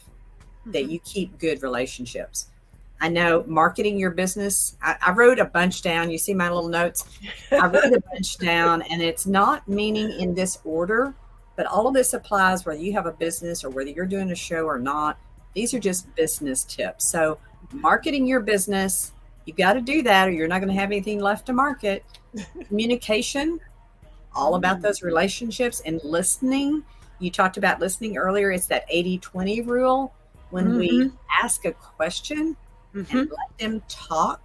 that you keep good relationships. I know marketing your business, I wrote a bunch down. You see my little notes? I wrote a bunch down, and it's not meaning in this order, but all of this applies whether you have a business or whether you're doing a show or not. These are just business tips. So marketing your business, you got to do that or you're not going to have anything left to market. Communication, all about those relationships, and listening. You talked about listening earlier. It's that 80-20 rule. When we ask a question and let them talk.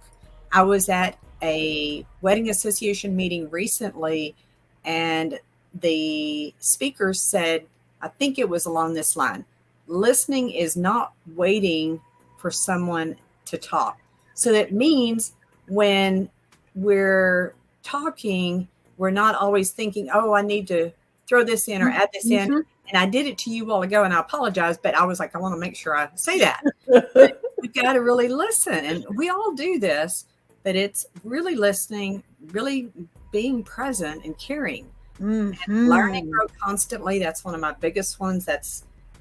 I was at a wedding association meeting recently, and the speaker said, I think it was along this line, listening is not waiting for someone to talk. So that means when we're talking, we're not always thinking, oh, I need to throw this in or add this in. And I did it to you a while ago, and I apologize, but I was like, I want to make sure I say that. We've got to really listen. And we all do this, but it's really listening, really being present and caring. And learning, grow constantly. That's one of my biggest ones.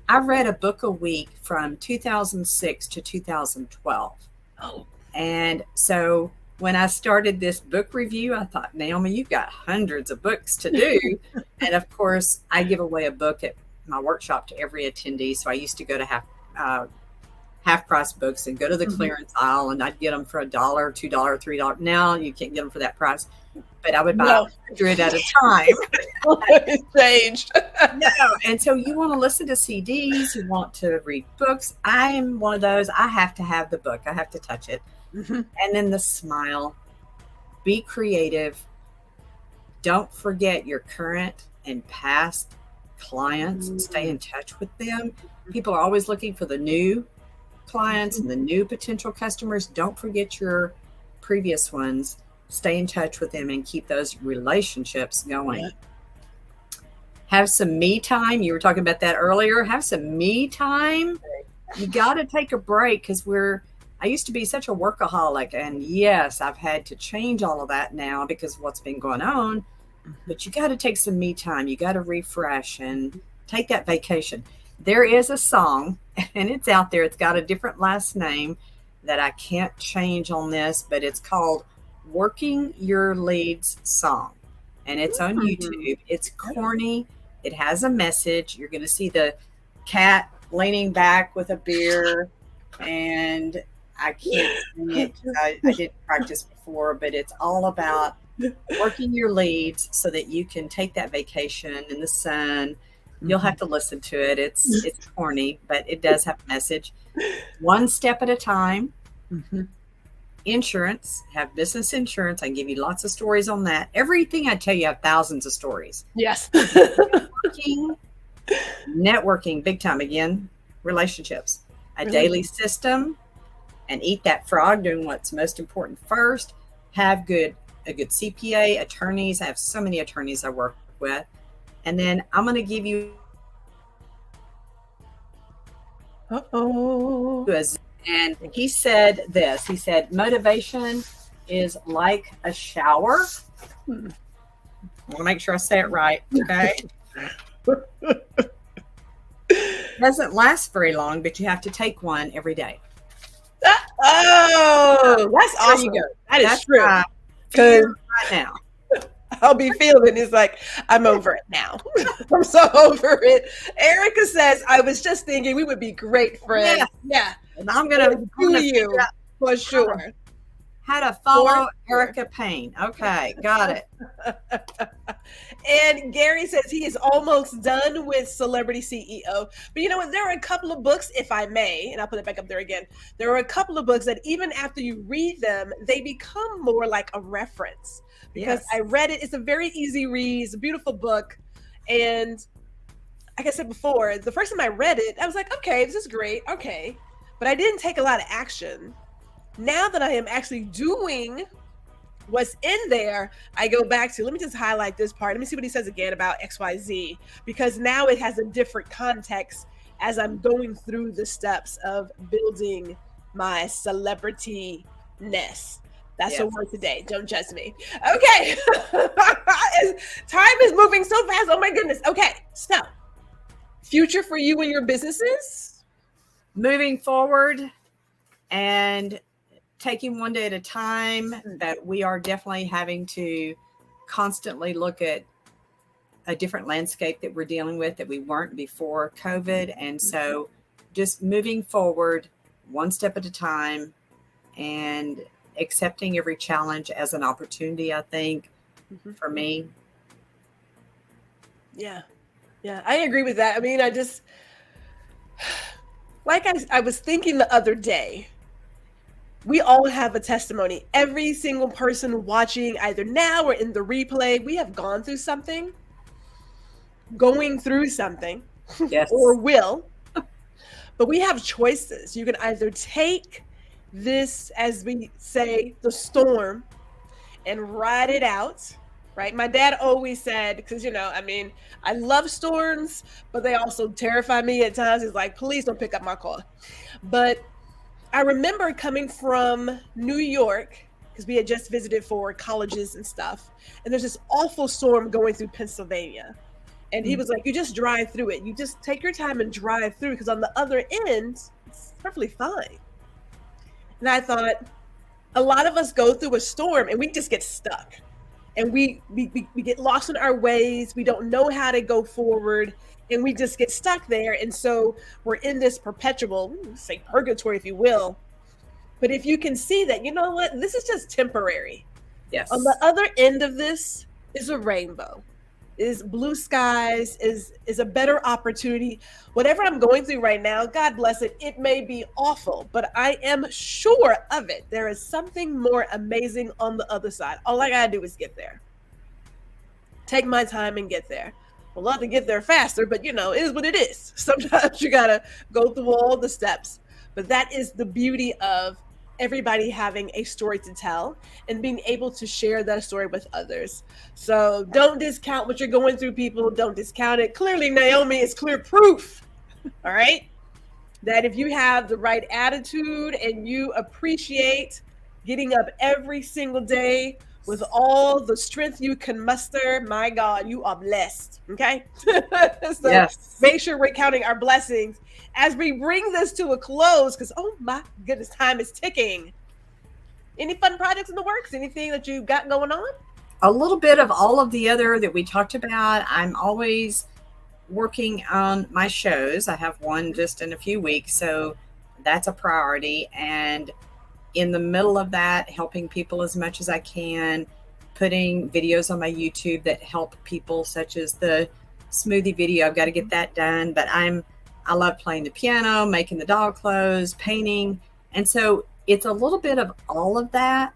I read a book a week from 2006 to 2012. Oh. And so when I started this book review, I thought, Naomi, you've got hundreds of books to do. And of course, I give away a book at my workshop to every attendee. So I used to go to half price books and go to the clearance aisle, and I'd get them for $1, $2, $3. Now you can't get them for that price, but I would buy 100 at a time. It's changed. No. And so you want to listen to CDs, you want to read books. I am one of those. I have to have the book. I have to touch it. And then the smile. Be creative. Don't forget your current and past clients. Stay in touch with them. People are always looking for the new clients and the new potential customers. Don't forget your previous ones. Stay in touch with them and keep those relationships going. Have some me time. You were talking about that earlier. Have some me time. You got to take a break, because I used to be such a workaholic, and yes, I've had to change all of that now because of what's been going on, but you got to take some me time. You got to refresh and take that vacation. There is a song, and it's out there. It's got a different last name that I can't change on this, but it's called Working Your Leads Song, and it's on YouTube. It's corny. It has a message. You're going to see the cat leaning back with a beer, and I can't sing it because I didn't practice before, but it's all about working your leads so that you can take that vacation in the sun. You'll have to listen to it. It's corny, but it does have a message. One step at a time. Insurance, have business insurance. I can give you lots of stories on that. Everything I tell you, I have thousands of stories. Yes. Networking, big time again. Relationships, a daily system, and eat that frog, doing what's most important first. Have a good CPA, attorneys. I have so many attorneys I work with. And then I'm going to give you and he said this. He said, motivation is like a shower. I want to make sure I say it right. Okay. Doesn't last very long, but you have to take one every day. Oh, that's awesome. That is true. Because right now, I'll be feeling it's like, I'm over it now. I'm so over it. Erica says, I was just thinking we would be great friends. Yeah. And I'm gonna do you for sure. How to follow Erica Payne. Okay, got it. And Gary says he is almost done with Celebrity CEO. But you know what? There are a couple of books, if I may, and I'll put it back up there again. There are a couple of books that even after you read them, they become more like a reference. Because I read it. It's a very easy read. It's a beautiful book. And like I said before, the first time I read it, I was like, okay, this is great. Okay. But I didn't take a lot of action. Now that I am actually doing what's in there, I go back to, let me just highlight this part. Let me see what he says again about XYZ, because now it has a different context as I'm going through the steps of building my celebrity-ness. That's a word today. Don't judge me. Okay. Time is moving so fast. Oh my goodness. Okay. So, future for you and your businesses? Moving forward and taking one day at a time, that we are definitely having to constantly look at a different landscape that we're dealing with that we weren't before COVID. And so just moving forward one step at a time and accepting every challenge as an opportunity, I think, for me. Yeah. Yeah, I agree with that. I mean, I just, like I was thinking the other day, we all have a testimony. Every single person watching either now or in the replay, we have gone through something, going through something, or will. But we have choices. You can either take this, as we say, the storm, and ride it out, right? My dad always said, because, you know, I mean, I love storms, but they also terrify me at times. He's like, please don't pick up my call. But I remember coming from New York, because we had just visited for colleges and stuff, and there's this awful storm going through Pennsylvania. And he was like, you just drive through it. You just take your time and drive through, because on the other end, it's perfectly fine. And I thought, a lot of us go through a storm and we just get stuck. And we get lost in our ways. We don't know how to go forward. And we just get stuck there. And so we're in this perpetual, say, purgatory, if you will. But if you can see that, you know what, this is just temporary. Yes. On the other end of this is a rainbow, is blue skies, is a better opportunity. Whatever I'm going through right now, God bless it, it may be awful, but I am sure of it. There is something more amazing on the other side. All I gotta do is get there. Take my time and get there. I'd love to get there faster, but you know, it is what it is. Sometimes you gotta go through all the steps. But that is the beauty of everybody having a story to tell and being able to share that story with others. So don't discount what you're going through, people. Don't discount it. Clearly, Naomi is clear proof, all right, that if you have the right attitude and you appreciate getting up every single day with all the strength you can muster, my God, you are blessed, okay? So make sure we're counting our blessings as we bring this to a close, because, oh my goodness, time is ticking. Any fun projects in the works? Anything that you got going on? A little bit of all of the other that we talked about. I'm always working on my shows. I have one just in a few weeks, so that's a priority. And in the middle of that, helping people as much as I can, putting videos on my YouTube that help people, such as the smoothie video. I've got to get that done, but I love playing the piano, making the dog clothes, painting. And so it's a little bit of all of that,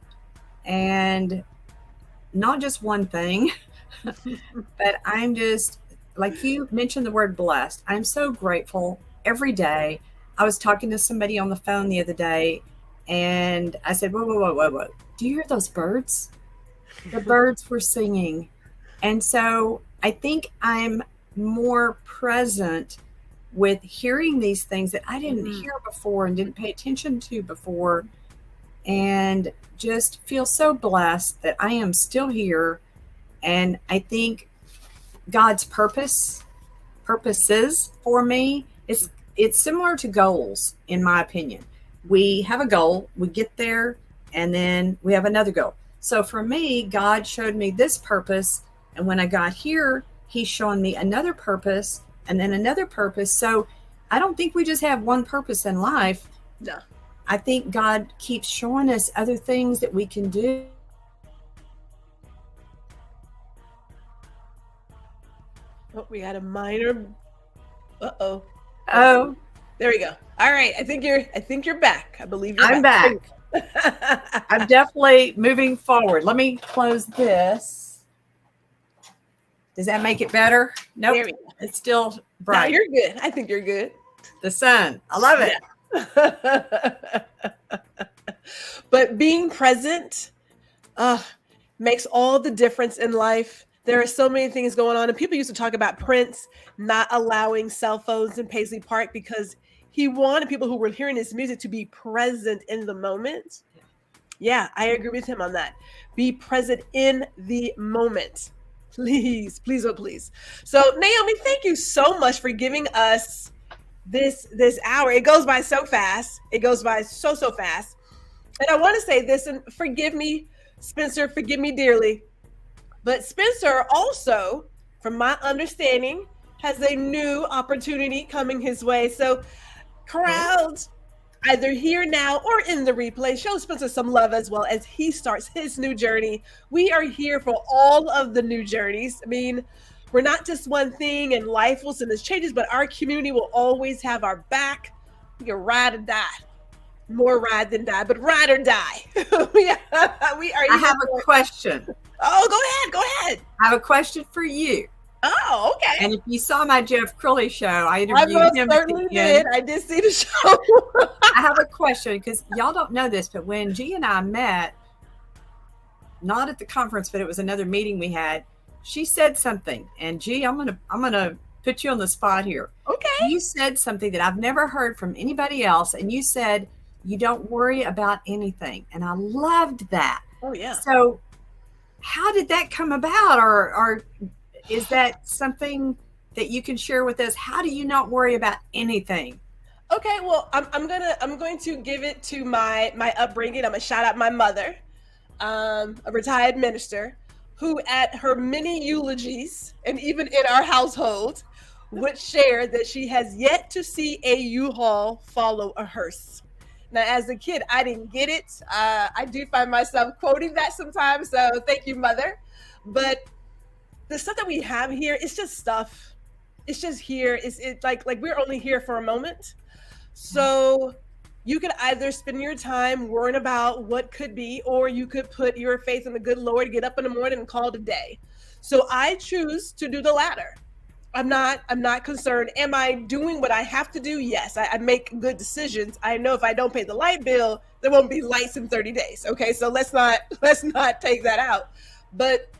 and not just one thing, but I'm just, like you mentioned the word blessed. I'm so grateful every day. I was talking to somebody on the phone the other day, and I said, whoa. Do you hear those birds? The birds were singing. And so I think I'm more present with hearing these things that I didn't hear before and didn't pay attention to before, and just feel so blessed that I am still here. And I think God's purposes for me, it's similar to goals, in my opinion. We have a goal, we get there, and then we have another goal. So for me, God showed me this purpose, and when I got here, He's showing me another purpose, and then another purpose. So I don't think we just have one purpose in life. No. I think God keeps showing us other things that we can do. Oh, we had a minor. Uh-oh. Oh, There we go. All right. I think you're back. I believe you're I'm back. I'm definitely moving forward. Let me close this. Does that make it better? Nope. There we go. It's still bright. No, you're good. I think you're good. The sun. I love it. Yeah. But being present makes all the difference in life. There are so many things going on. And people used to talk about Prince not allowing cell phones in Paisley Park because he wanted people who were hearing his music to be present in the moment. Yeah, I agree with him on that. Be present in the moment. Please, please, oh, please. So, Naomi, thank you so much for giving us this hour. It goes by so fast. It goes by so fast. And I want to say this, and forgive me, Spencer, forgive me dearly. But Spencer also, from my understanding, has a new opportunity coming his way. So crowds, either here now or in the replay, show Spencer some love as well as he starts his new journey. We are here for all of the new journeys. I mean, we're not just one thing, and life will send us changes, but our community will always have our back. We can ride or die. More ride than die, but ride or die. we are. I have a question. Oh, go ahead. I have a question for you. Oh, okay. And if you saw my Jeff Crowley show, I interviewed him. Certainly did. I did see the show. I have a question because y'all don't know this, but when G and I met, not at the conference, but it was another meeting we had, she said something. And G, I'm gonna put you on the spot here. Okay. You said something that I've never heard from anybody else, and you said you don't worry about anything, and I loved that. Oh yeah. So, how did that come about, or is that something that you can share with us? How do you not worry about anything? Okay, well, I'm going to give it to my upbringing. I'm gonna shout out my mother, a retired minister, who at her many eulogies and even in our household would share that she has yet to see a U-Haul follow a hearse. Now, as a kid, I didn't get it. I do find myself quoting that sometimes. So thank you, Mother. But the stuff that we have here, it's just stuff. It's just here. It's like we're only here for a moment. So you could either spend your time worrying about what could be, or you could put your faith in the good Lord, get up in the morning and call it a day. So I choose to do the latter. I'm not concerned. Am I doing what I have to do? Yes, I make good decisions. I know if I don't pay the light bill, there won't be lights in 30 days. Okay, so let's not take that out. But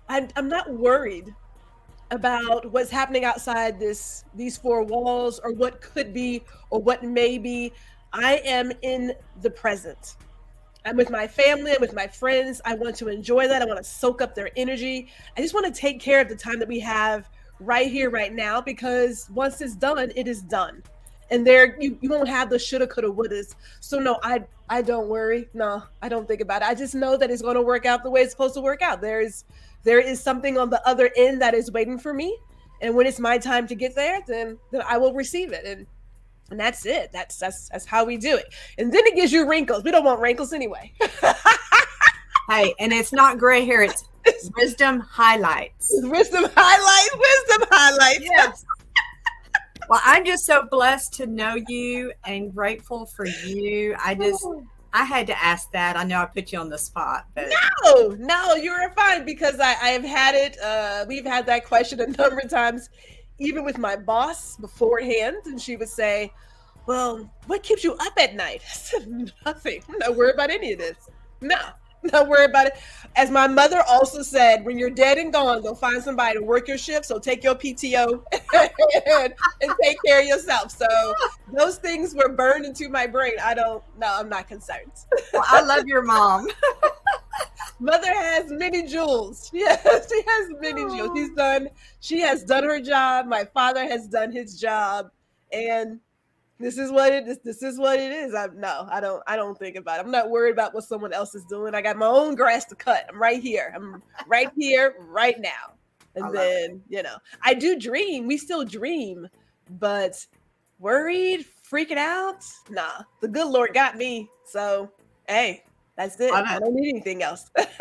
I'm not worried about what's happening outside these four walls, or what could be, or what may be. I am in the present. I'm with my family, I'm with my friends. I want to enjoy that. I want to soak up their energy. I just want to take care of the time that we have right here, right now, because once it's done, it is done. And there you won't have the shoulda, coulda, wouldas. So no, I don't worry. No, I don't think about it. I just know that it's going to work out the way it's supposed to work out. There is something on the other end that is waiting for me. And when it's my time to get there, then I will receive it. And that's it. That's how we do it. And then it gives you wrinkles. We don't want wrinkles anyway. Hey, and it's not gray hair, it's wisdom highlights. Wisdom highlights. Yes. Well, I'm just so blessed to know you and grateful for you. I had to ask that. I know I put you on the spot, but no, you're fine, because I have had it. We've had that question a number of times, even with my boss beforehand, and she would say, "Well, what keeps you up at night?" I said, "Nothing. I'm not worried about any of this. No, not worried about it." As my mother also said, when you're dead and gone, they'll find somebody to work your shift. So take your PTO and take care of yourself. So those things were burned into my brain. I'm not concerned. Well, I love your mom. Mother has many jewels. Yes, she has many jewels. She has done her job. My father has done his job. And this is what it is. This is what it is. I don't think about it. I'm not worried about what someone else is doing. I got my own grass to cut. I'm right here. I'm right here, right now. And then, I do dream. We still dream, but worried, freaking out. Nah, the good Lord got me. So, hey, that's it. I don't need anything else. Thank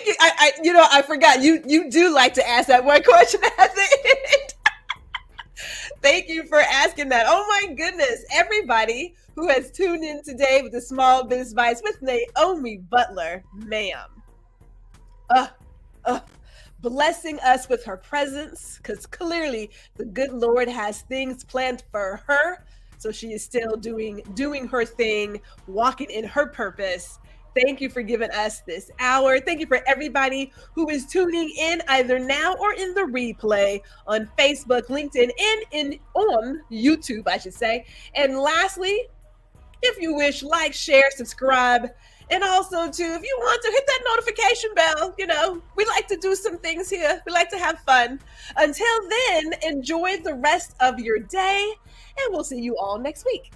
you. I forgot. You do like to ask that one question at the end. Thank you for asking that. Oh my goodness. Everybody who has tuned in today with the Small Biz Bites with Naomi Butler, ma'am. Blessing us with her presence, because clearly the good Lord has things planned for her. So she is still doing her thing, walking in her purpose. Thank you for giving us this hour. Thank you for everybody who is tuning in either now or in the replay on Facebook, LinkedIn, and on YouTube, I should say. And lastly, if you wish, like, share, subscribe. And also, too, if you want to hit that notification bell, we like to do some things here. We like to have fun. Until then, enjoy the rest of your day, and we'll see you all next week.